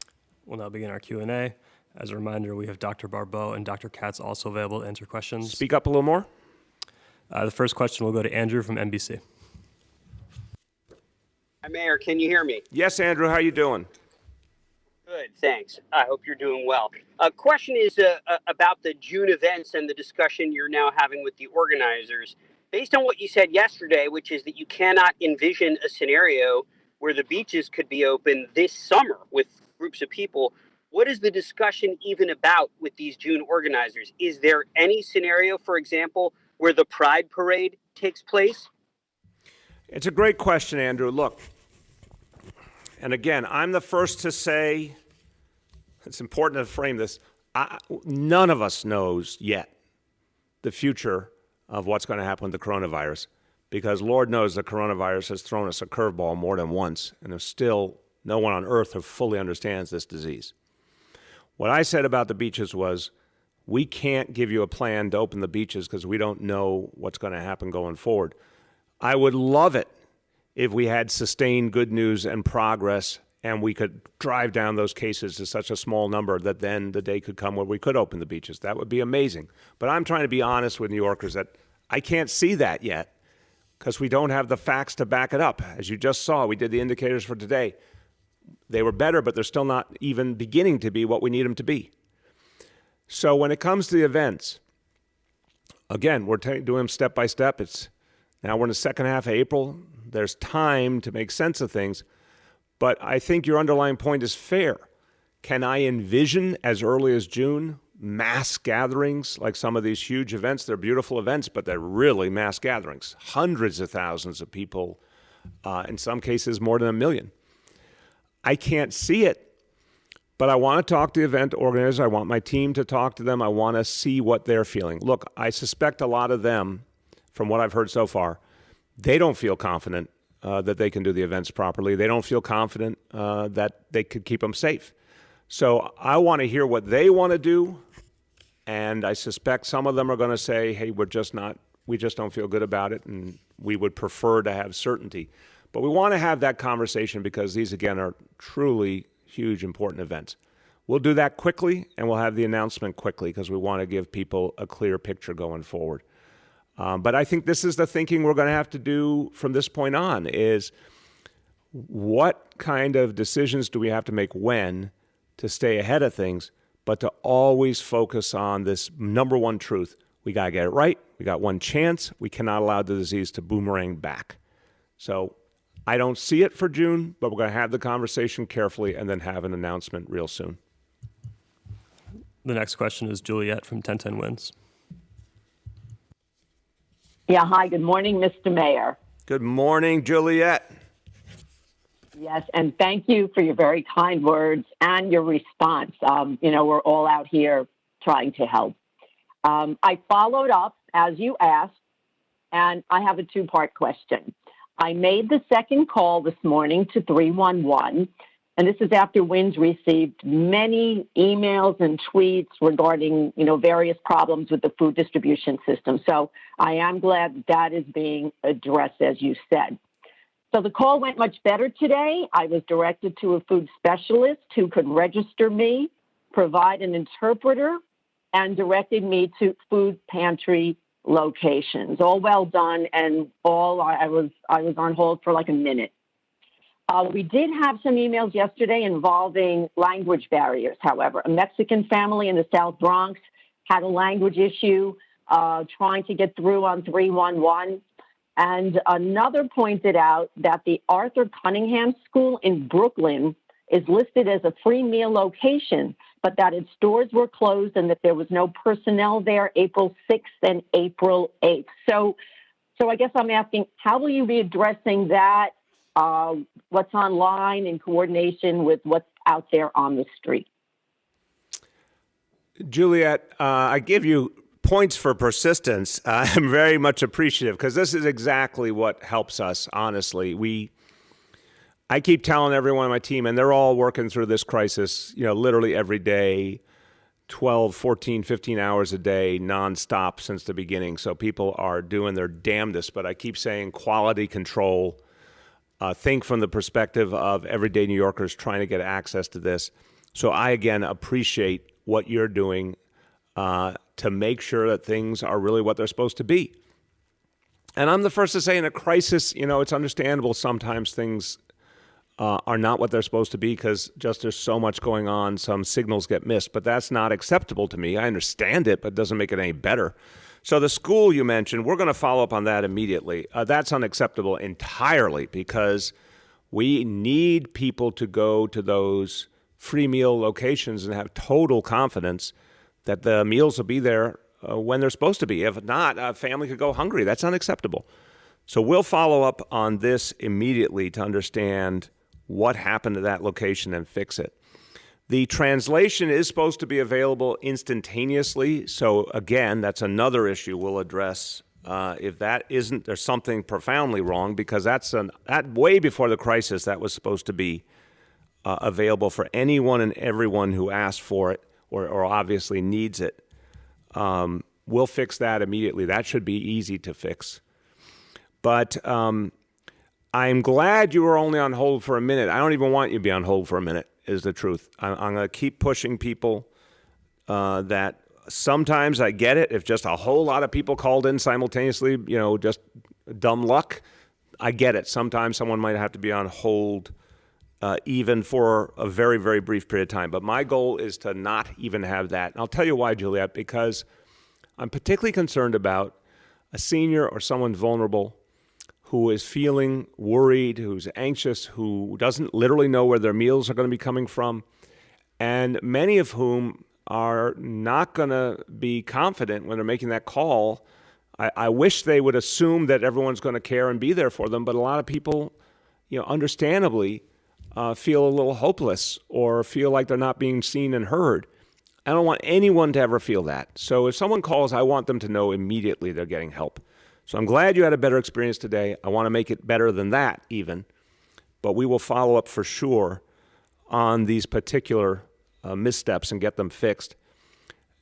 We'll now begin our Q&A. As a reminder, we have Dr. Barbeau and Dr. Katz also available to answer questions. Speak up a little more. The first question will go to Andrew from NBC. Hi, Mayor, can you hear me? Yes, Andrew, how you doing? Good, thanks. I hope you're doing well. A question is about the June events and the discussion you're now having with the organizers. Based on what you said yesterday, which is that you cannot envision a scenario where the beaches could be open this summer with groups of people, what is the discussion even about with these June organizers? Is there any scenario, for example, where the Pride Parade takes place? It's a great question, Andrew. Look, and again, I'm the first to say, it's important to frame this, none of us knows yet the future of what's going to happen with the coronavirus, because Lord knows the coronavirus has thrown us a curveball more than once, and there's still no one on earth who fully understands this disease. What I said about the beaches was, we can't give you a plan to open the beaches because we don't know what's going to happen going forward. I would love it if we had sustained good news and progress and we could drive down those cases to such a small number that then the day could come where we could open the beaches. That would be amazing. But I'm trying to be honest with New Yorkers that I can't see that yet because we don't have the facts to back it up. As you just saw, we did the indicators for today. They were better, but they're still not even beginning to be what we need them to be. So when it comes to the events, again, we're doing them step by step. Now we're in the second half of April. There's time to make sense of things. But I think your underlying point is fair. Can I envision as early as June mass gatherings like some of these huge events? They're beautiful events, but they're really mass gatherings. Hundreds of thousands of people, in some cases more than 1 million. I can't see it, but I want to talk to the event organizers. I want my team to talk to them. I want to see what they're feeling. Look, I suspect a lot of them, from what I've heard so far, they don't feel confident that they can do the events properly. They don't feel confident that they could keep them safe. So I want to hear what they want to do, and I suspect some of them are going to say, hey, we just don't feel good about it, and we would prefer to have certainty. But we want to have that conversation because these, again, are truly huge, important events. We'll do that quickly, and we'll have the announcement quickly because we want to give people a clear picture going forward. But I think this is the thinking we're going to have to do from this point on is what what kind of decisions do we have to make when to stay ahead of things, but to always focus on this number one truth. We got to get it right. We got one chance. We cannot allow the disease to boomerang back. So I don't see it for June, but we're going to have the conversation carefully and then have an announcement real soon. The next question is Juliet from 1010 Wins. Yeah, hi, good morning, Mr. Mayor. Good morning, Juliet. Yes, and thank you for your very kind words and your response. We're all out here trying to help. I followed up, as you asked, and I have a two-part question. I made the second call this morning to 311, and this is after WINS received many emails and tweets regarding, various problems with the food distribution system. So I am glad that is being addressed, as you said. So the call went much better today. I was directed to a food specialist who could register me, provide an interpreter, and directed me to food pantry locations. All well done, and I was on hold for like a minute. We did have some emails yesterday involving language barriers, however. A Mexican family in the South Bronx had a language issue trying to get through on 311. And another pointed out that the Arthur Cunningham School in Brooklyn is listed as a free meal location, but that its doors were closed and that there was no personnel there April 6th and April 8th. So I guess I'm asking, how will you be addressing that? What's online in coordination with what's out there on the street? Juliet, I give you points for persistence. I'm very much appreciative because this is exactly what helps us, honestly. I keep telling everyone on my team, and they're all working through this crisis, literally every day, 12, 14, 15 hours a day, nonstop since the beginning. So people are doing their damnedest, but I keep saying quality control. Think from the perspective of everyday New Yorkers trying to get access to this. So I, again, appreciate what you're doing to make sure that things are really what they're supposed to be. And I'm the first to say in a crisis, it's understandable sometimes things are not what they're supposed to be because just there's so much going on, some signals get missed. But that's not acceptable to me. I understand it, but it doesn't make it any better. So the school you mentioned, we're going to follow up on that immediately. That's unacceptable entirely because we need people to go to those free meal locations and have total confidence that the meals will be there when they're supposed to be. If not, a family could go hungry. That's unacceptable. So we'll follow up on this immediately to understand what happened to that location and fix it. The translation is supposed to be available instantaneously. So again, that's another issue we'll address. If that isn't, there's something profoundly wrong because that way before the crisis, that was supposed to be available for anyone and everyone who asked for it or obviously needs it. We'll fix that immediately. That should be easy to fix. But I'm glad you were only on hold for a minute. I don't even want you to be on hold for a minute, is the truth. I'm going to keep pushing people that sometimes I get it. If just a whole lot of people called in simultaneously, just dumb luck, I get it. Sometimes someone might have to be on hold even for a very, very brief period of time. But my goal is to not even have that. And I'll tell you why, Juliet, because I'm particularly concerned about a senior or someone vulnerable who is feeling worried, who's anxious, who doesn't literally know where their meals are going to be coming from, and many of whom are not going to be confident when they're making that call. I wish they would assume that everyone's going to care and be there for them, but a lot of people, understandably, feel a little hopeless or feel like they're not being seen and heard. I don't want anyone to ever feel that. So if someone calls, I want them to know immediately they're getting help. So I'm glad you had a better experience today. I want to make it better than that even. But we will follow up for sure on these particular missteps and get them fixed.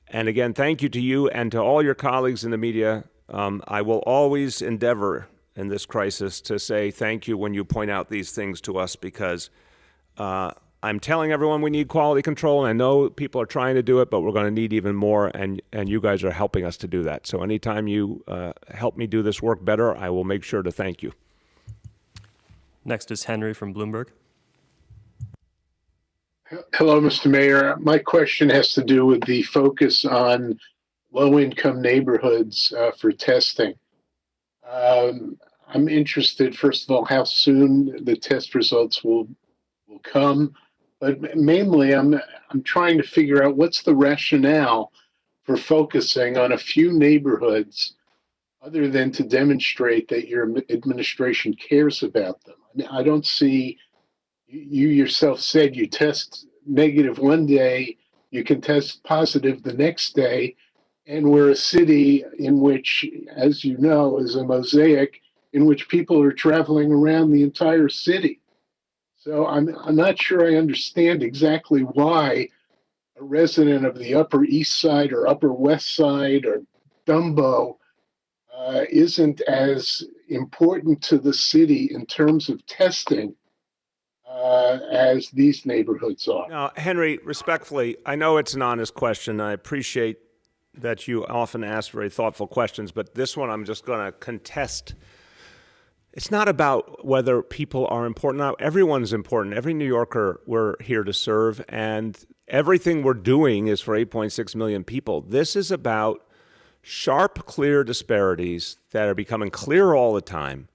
And again, thank you to you and to all your colleagues in the media. I will always endeavor in this crisis to say thank you when you point out these things to us because I'm telling everyone we need quality control, and I know people are trying to do it, but we're going to need even more, and you guys are helping us to do that. So anytime you help me do this work better, I will make sure to thank you. Next is Henry from Bloomberg. Hello, Mr. Mayor. My question has to do with the focus on low-income neighborhoods for testing. I'm interested, first of all, how soon the test results will come, but mainly I'm trying to figure out what's the rationale for focusing on a few neighborhoods other than to demonstrate that your administration cares about them. I mean, I don't see, you yourself said you test negative one day, you can test positive the next day, and we're a city in which, as you know, is a mosaic in which people are traveling around the entire city. So I'm not sure I understand exactly why a resident of the Upper East Side or Upper West Side or Dumbo isn't as important to the city in terms of testing as these neighborhoods are. Now, Henry, respectfully, I know it's an honest question. I appreciate that you often ask very thoughtful questions, but this one I'm just going to contest. It's not about whether people are important. Now, everyone's important. Every New Yorker we're here to serve, and everything we're doing is for 8.6 million people. This is about sharp, clear disparities that are becoming clear all the time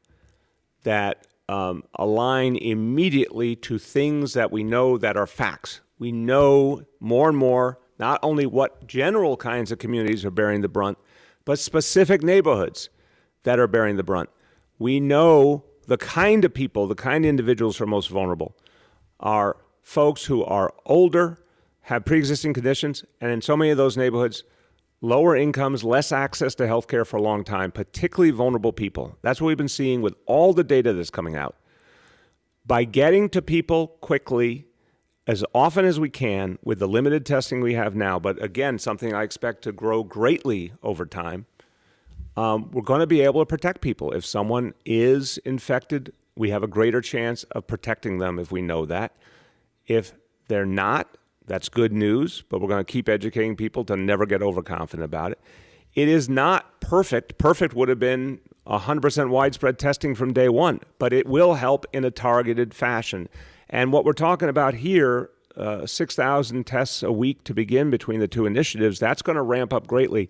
that align immediately to things that we know that are facts. We know more and more not only what general kinds of communities are bearing the brunt, but specific neighborhoods that are bearing the brunt. We know the kind of people, the kind of individuals who are most vulnerable are folks who are older, have pre-existing conditions, and in so many of those neighborhoods, lower incomes, less access to health care for a long time, particularly vulnerable people. That's what we've been seeing with all the data that's coming out. By getting to people quickly, as often as we can, with the limited testing we have now, but again, something I expect to grow greatly over time, we're going to be able to protect people. If someone is infected, we have a greater chance of protecting them if we know that. If they're not, that's good news, but we're going to keep educating people to never get overconfident about it. It is not perfect. Perfect would have been 100% widespread testing from day one, but it will help in a targeted fashion. And what we're talking about here, 6,000 tests a week to begin between the two initiatives, that's going to ramp up greatly.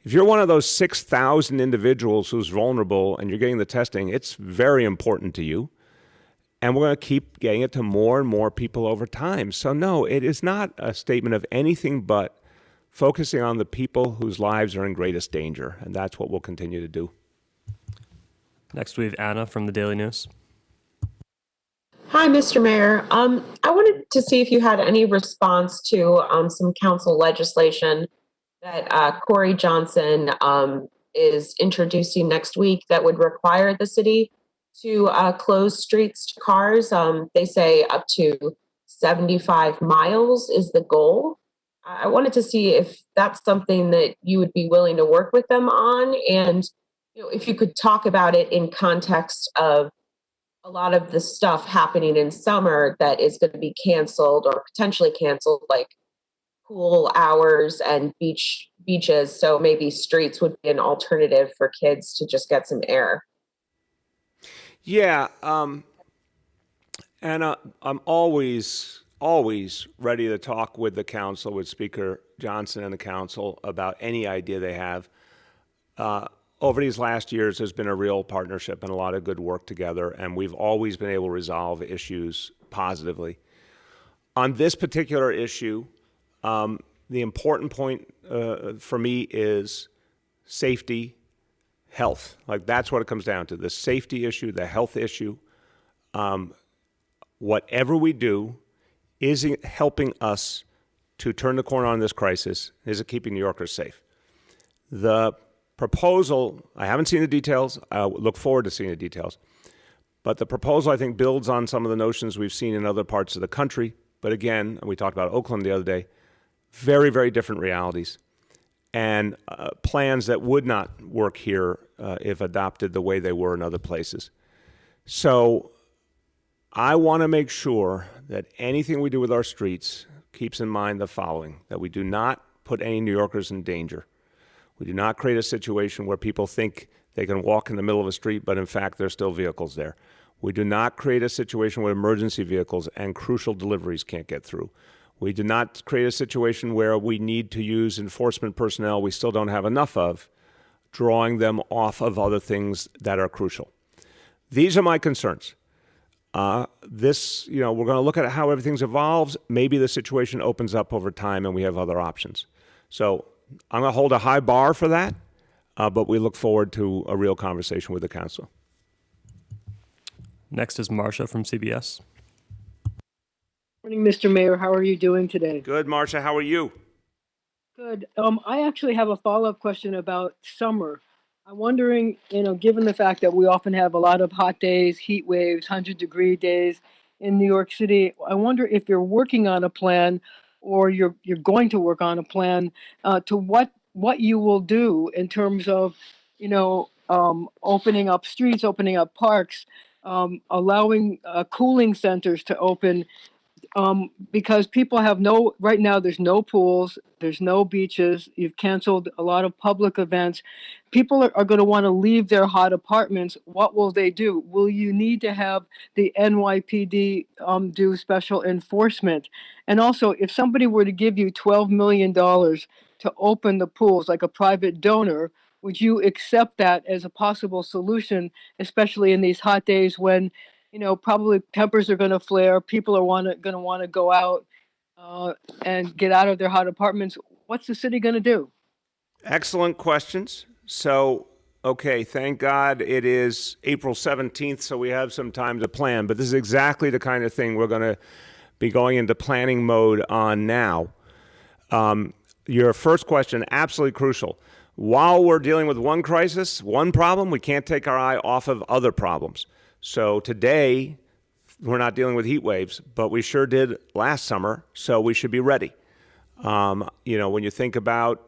If you're one of those 6,000 individuals who's vulnerable and you're getting the testing, it's very important to you. And we're going to keep getting it to more and more people over time. So no, it is not a statement of anything but focusing on the people whose lives are in greatest danger. And that's what we'll continue to do. Next, we have Anna from the Daily News. Hi, Mr. Mayor. I wanted to see if you had any response to some council legislation that Corey Johnson is introducing next week that would require the city to close streets to cars. They say up to 75 miles is the goal. I wanted to see if that's something that you would be willing to work with them on, and if you could talk about it in context of a lot of the stuff happening in summer that is going to be canceled or potentially canceled, like pool hours and beaches. So maybe streets would be an alternative for kids to just get some air. Yeah, Anna, I'm always ready to talk with the council, with Speaker Johnson and the council about any idea they have. Over these last years, there's been a real partnership and a lot of good work together, and we've always been able to resolve issues positively. On this particular issue, the important point for me is safety, health. Like, that's what it comes down to, the safety issue, the health issue. Whatever we do, is it helping us to turn the corner on this crisis? Is it keeping New Yorkers safe? The proposal, I haven't seen the details. I look forward to seeing the details. But the proposal, I think, builds on some of the notions we've seen in other parts of the country. But again, we talked about Oakland the other day, very, very different realities. And plans that would not work here if adopted the way they were in other places. So I want to make sure that anything we do with our streets keeps in mind the following, that we do not put any New Yorkers in danger. We do not create a situation where people think they can walk in the middle of a street, but in fact, there's still vehicles there. We do not create a situation where emergency vehicles and crucial deliveries can't get through. We do not create a situation where we need to use enforcement personnel we still don't have enough of, drawing them off of other things that are crucial. These are my concerns. We're going to look at how everything evolves. Maybe the situation opens up over time and we have other options. So I'm going to hold a high bar for that, but we look forward to a real conversation with the council. Next is Marcia from CBS. Morning, Mr. Mayor. How are you doing today? Good, Marcia. How are you? Good. I actually have a follow-up question about summer. I'm wondering, given the fact that we often have a lot of hot days, heat waves, 100-degree days in New York City, I wonder if you're working on a plan or you're going to work on a plan to what you will do in terms of, opening up streets, opening up parks, allowing cooling centers to open, because people have right now there's no pools, there's no beaches, you've canceled a lot of public events. People are going to want to leave their hot apartments. What will they do? Will you need to have the NYPD do special enforcement? And also, if somebody were to give you $12 million to open the pools like a private donor, would you accept that as a possible solution, especially in these hot days when probably tempers are going to flare. People are going to want to go out and get out of their hot apartments. What's the city going to do? Excellent questions. So, okay, thank God it is April 17th, so we have some time to plan. But this is exactly the kind of thing we're going to be going into planning mode on now. Your first question, absolutely crucial. While we're dealing with one crisis, one problem, we can't take our eye off of other problems. So today, we're not dealing with heat waves, but we sure did last summer, so we should be ready. When you think about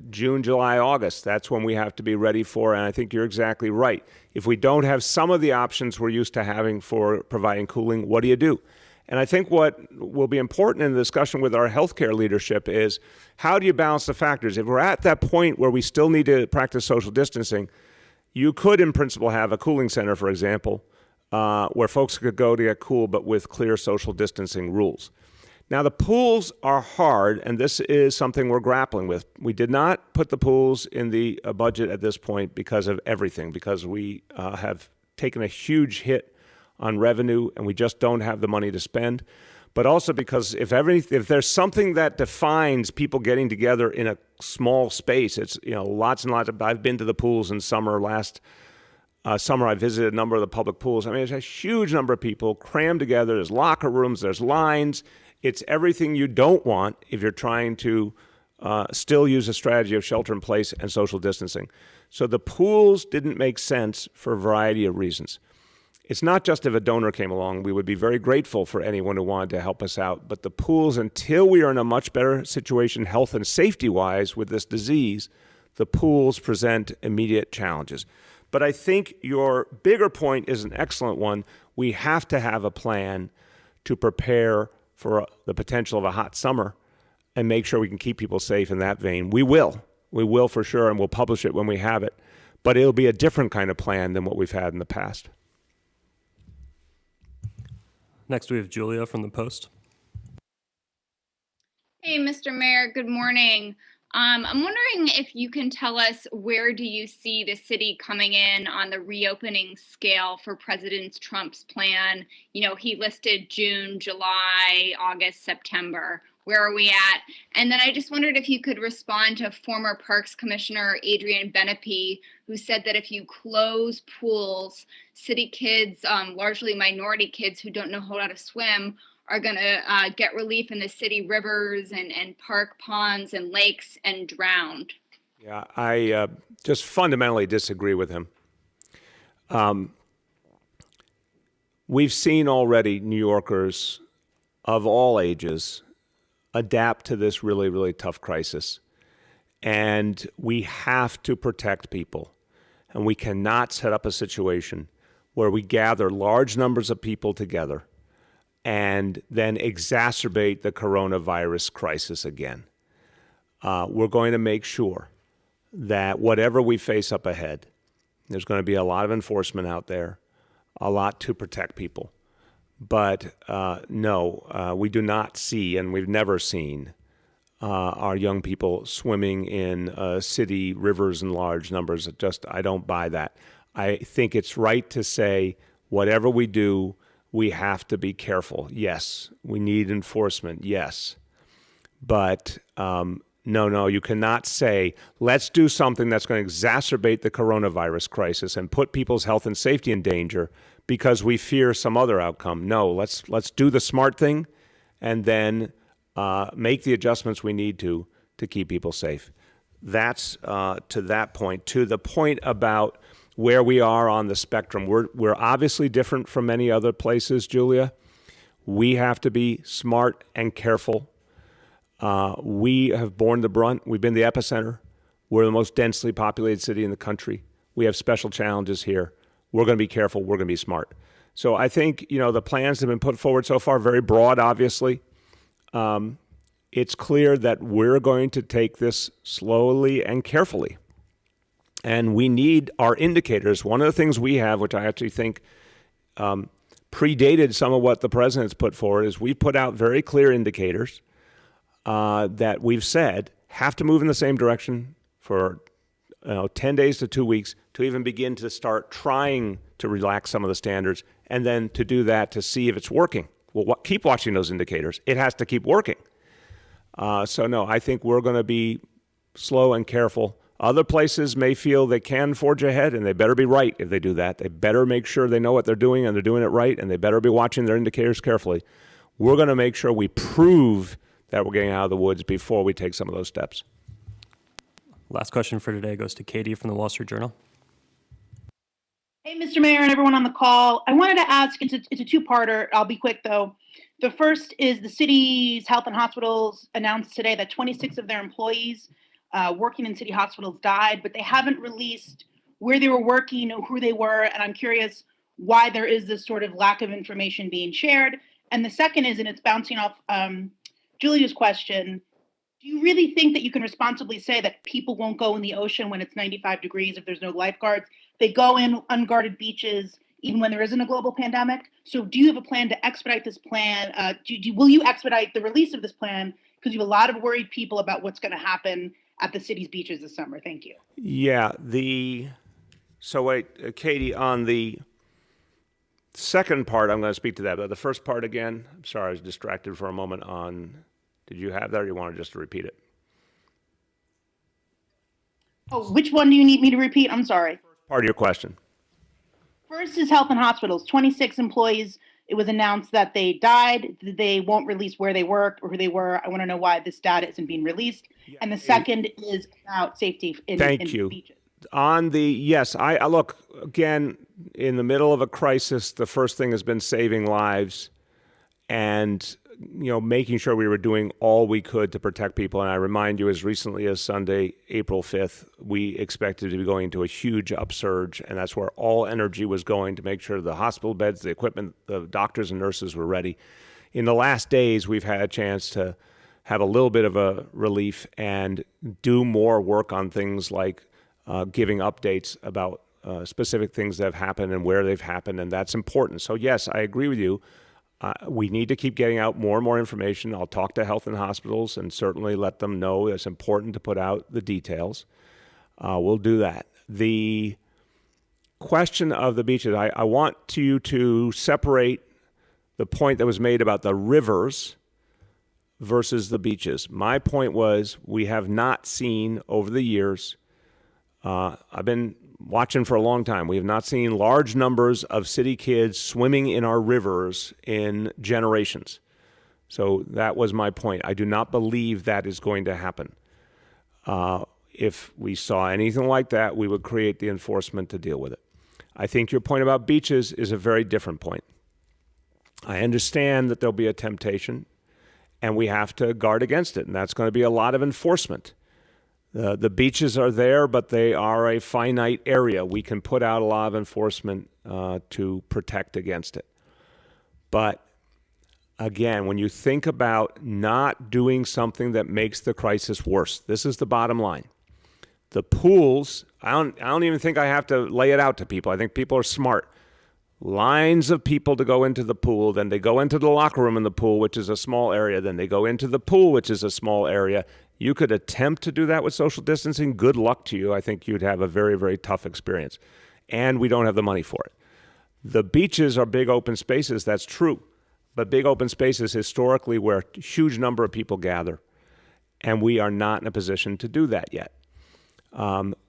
June, July, August, that's when we have to be ready for, and I think you're exactly right. If we don't have some of the options we're used to having for providing cooling, what do you do? And I think what will be important in the discussion with our healthcare leadership is how do you balance the factors? If we're at that point where we still need to practice social distancing, you could, in principle, have a cooling center, for example, where folks could go to get cool, but with clear social distancing rules. Now, the pools are hard, and this is something we're grappling with. We did not put the pools in the budget at this point because of everything, because we have taken a huge hit on revenue, and we just don't have the money to spend. But also because if there's something that defines people getting together in a small space, it's lots and lots of. I've been to the pools in summer. Last summer, I visited a number of the public pools. I mean, there's a huge number of people crammed together. There's locker rooms. There's lines. It's everything you don't want if you're trying to still use a strategy of shelter in place and social distancing. So the pools didn't make sense for a variety of reasons. It's not just if a donor came along. We would be very grateful for anyone who wanted to help us out. But the pools, until we are in a much better situation health and safety-wise with this disease, the pools present immediate challenges. But I think your bigger point is an excellent one. We have to have a plan to prepare for the potential of a hot summer and make sure we can keep people safe in that vein. We will for sure, and we'll publish it when we have it. But it'll be a different kind of plan than what we've had in the past. Next, we have Julia from the Post. Hey, Mr. Mayor, good morning. I'm wondering if you can tell us where do you see the city coming in on the reopening scale for President Trump's plan? He listed June, July, August, September. Where are we at? And then I just wondered if you could respond to former Parks Commissioner Adrian Benepe, who said that if you close pools, city kids, largely minority kids who don't know how to swim, are going to get relief in the city rivers and park ponds and lakes and drowned. Yeah, I just fundamentally disagree with him. We've seen already New Yorkers of all ages adapt to this really, really tough crisis. And we have to protect people. And we cannot set up a situation where we gather large numbers of people together and then exacerbate the coronavirus crisis again. We're going to make sure that whatever we face up ahead, there's going to be a lot of enforcement out there. a lot to protect people. But no, we do not see, and we've never seen, our young people swimming in city rivers in large numbers. I don't buy that. I think it's right to say whatever we do, we have to be careful. Yes, we need enforcement. Yes. But no, you cannot say, let's do something that's going to exacerbate the coronavirus crisis and put people's health and safety in danger because we fear some other outcome. No, let's do the smart thing and then make the adjustments we need to keep people safe. That's to that point. To the point about where we are on the spectrum, we're obviously different from many other places, Julia. We have to be smart and careful. We have borne the brunt. We've been the epicenter. We're the most densely populated city in the country. We have special challenges here. We're going to be careful. We're going to be smart. So I think, the plans that have been put forward so far, very broad, obviously. It's clear that we're going to take this slowly and carefully. And we need our indicators. One of the things we have, which I actually think predated some of what the president's put forward, is we put out very clear indicators that we've said have to move in the same direction for 10 days to 2 weeks to even begin to start trying to relax some of the standards, and then to do that to see if it's working. Well, keep watching those indicators. It has to keep working. So no, I think we're going to be slow and careful. Other places may feel they can forge ahead, and they better be right if they do that. They better make sure they know what they're doing and they're doing it right, and they better be watching their indicators carefully. We're going to make sure we prove that we're getting out of the woods before we take some of those steps. Last question for today goes to Katie from the Wall Street Journal. Hey, Mr. Mayor and everyone on the call. I wanted to ask, it's a two-parter. I'll be quick, though. The first is the city's health and hospitals announced today that 26 of their employees working in city hospitals died, but they haven't released where they were working or who they were. And I'm curious why there is this sort of lack of information being shared. And the second is, and it's bouncing off Julia's question, do you really think that you can responsibly say that people won't go in the ocean when it's 95 degrees if there's no lifeguards? They go in unguarded beaches even when there isn't a global pandemic. So do you have a plan to expedite this plan? Will you expedite the release of this plan? Because you have a lot of worried people about what's going to happen at the city's beaches this summer. Thank you. Yeah, so wait, Katie, on the second part, I'm going to speak to that. But the first part again, I'm sorry, I was distracted for a moment on, did you have that or you wanted just to repeat it? Oh, which one do you need me to repeat? I'm sorry. Part of your question. First is health and hospitals. 26 employees. It was announced that they died. They won't release where they worked or who they were. I want to know why this data isn't being released. And the second is about safety in beaches. On the, yes, I look, again, in the middle of a crisis, the first thing has been saving lives and, making sure we were doing all we could to protect people. And I remind you, as recently as Sunday, April 5th, we expected to be going into a huge upsurge, and that's where all energy was going to make sure the hospital beds, the equipment, the doctors and nurses were ready. In the last days, we've had a chance to have a little bit of a relief and do more work on things like giving updates about specific things that have happened and where they've happened, and that's important. So yes, I agree with you. We need to keep getting out more and more information. I'll talk to health and hospitals and certainly let them know it's important to put out the details. We'll do that. The question of the beaches, I want you to separate the point that was made about the rivers versus the beaches. My point was we have not seen over the years, I've been watching for a long time, we have not seen large numbers of city kids swimming in our rivers in generations. So that was my point. I do not believe that is going to happen. If we saw anything like that, we would create the enforcement to deal with it. I think your point about beaches is a very different point. I understand that there'll be a temptation, and we have to guard against it, and that's going to be a lot of enforcement. The beaches are there, but they are a finite area. We can put out a lot of enforcement to protect against it. But again, when you think about not doing something that makes the crisis worse, this is the bottom line. The pools, I don't even think I have to lay it out to people. I think people are smart. lines of people to go into the pool, then they go into the locker room in the pool, which is a small area, then they go into the pool, which is a small area. You could attempt to do that with social distancing. Good luck to you. I think you'd have a very, very tough experience. And we don't have the money for it. The beaches are big open spaces, that's true. But big open spaces historically where a huge number of people gather. And we are not in a position to do that yet.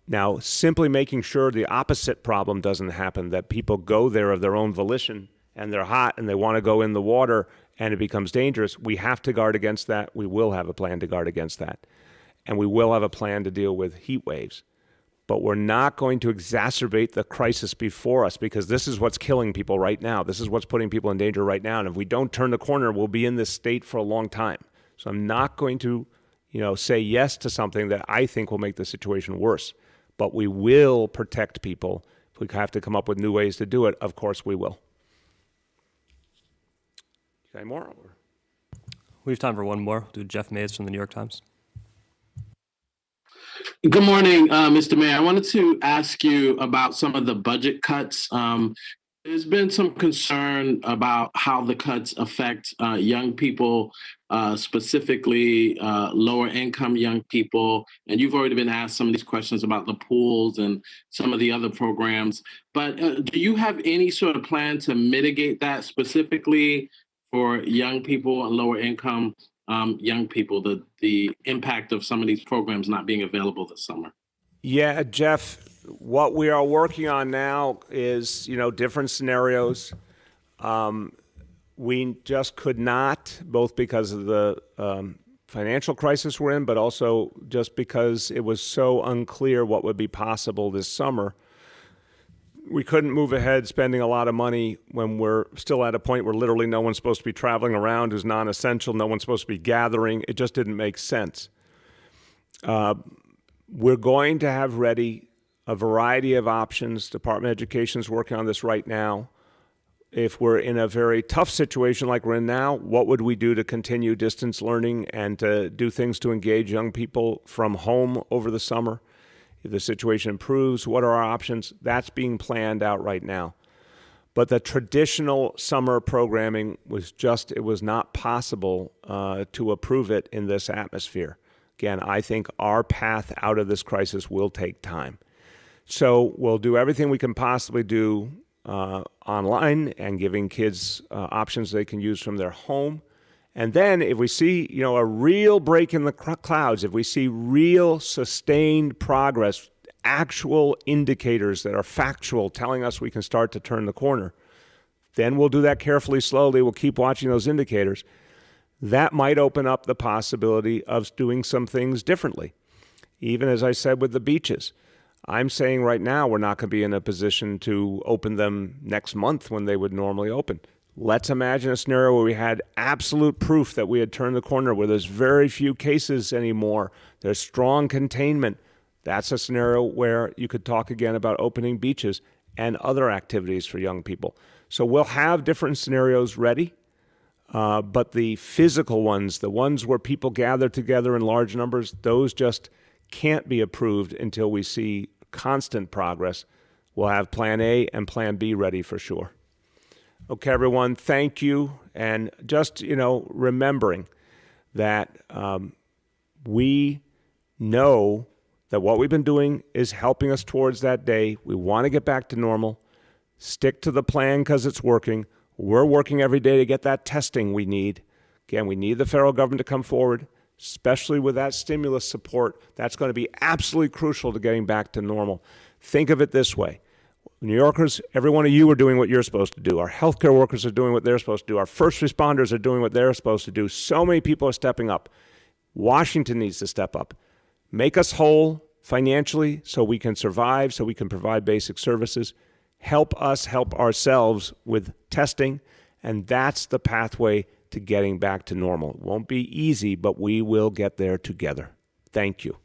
Now, simply making sure the opposite problem doesn't happen, that people go there of their own volition and they're hot and they want to go in the water and it becomes dangerous, we have to guard against that. We will have a plan to guard against that. And we will have a plan to deal with heat waves. But we're not going to exacerbate the crisis before us because this is what's killing people right now. This is what's putting people in danger right now. And if we don't turn the corner, we'll be in this state for a long time. So I'm not going to say yes to something that I think will make the situation worse. But we will protect people. If we have to come up with new ways to do it, of course we will. Any more? We have time for one more. We'll do Jeff Mays from the New York Times. Good morning, Mr. Mayor. I wanted to ask you about some of the budget cuts. There's been some concern about how the cuts affect young people, specifically lower income young people. And you've already been asked some of these questions about the pools and some of the other programs. But do you have any sort of plan to mitigate that specifically for young people and lower income young people, the impact of some of these programs not being available this summer? Yeah, Jeff, what we are working on now is, different scenarios. We just could not, both because of the financial crisis we're in, but also just because it was so unclear what would be possible this summer. We couldn't move ahead spending a lot of money when we're still at a point where literally no one's supposed to be traveling around who's non-essential, no one's supposed to be gathering. It just didn't make sense. We're going to have ready a variety of options. Department of Education is working on this right now. If we're in a very tough situation like we're in now, what would we do to continue distance learning and to do things to engage young people from home over the summer? If the situation improves, what are our options? That's being planned out right now. But the traditional summer programming it was not possible to approve it in this atmosphere. Again, I think our path out of this crisis will take time. So we'll do everything we can possibly do online and giving kids options they can use from their home. And then if we see, a real break in the clouds, if we see real sustained progress, actual indicators that are factual telling us we can start to turn the corner, then we'll do that carefully, slowly. We'll keep watching those indicators. That might open up the possibility of doing some things differently. Even as I said with the beaches, I'm saying right now we're not going to be in a position to open them next month when they would normally open. Let's imagine a scenario where we had absolute proof that we had turned the corner, where there's very few cases anymore. There's strong containment. That's a scenario where you could talk again about opening beaches and other activities for young people. So we'll have different scenarios ready, but the physical ones, the ones where people gather together in large numbers, those just can't be approved until we see constant progress. We'll have Plan A and Plan B ready for sure. Okay, everyone, thank you. And just, remembering that we know that what we've been doing is helping us towards that day. We want to get back to normal. Stick to the plan because it's working. We're working every day to get that testing we need. Again, we need the federal government to come forward, especially with that stimulus support. That's going to be absolutely crucial to getting back to normal. Think of it this way. New Yorkers, every one of you are doing what you're supposed to do. Our healthcare workers are doing what they're supposed to do. Our first responders are doing what they're supposed to do. So many people are stepping up. Washington needs to step up. Make us whole financially so we can survive, so we can provide basic services. Help us help ourselves with testing, and that's the pathway to getting back to normal. It won't be easy, but we will get there together. Thank you.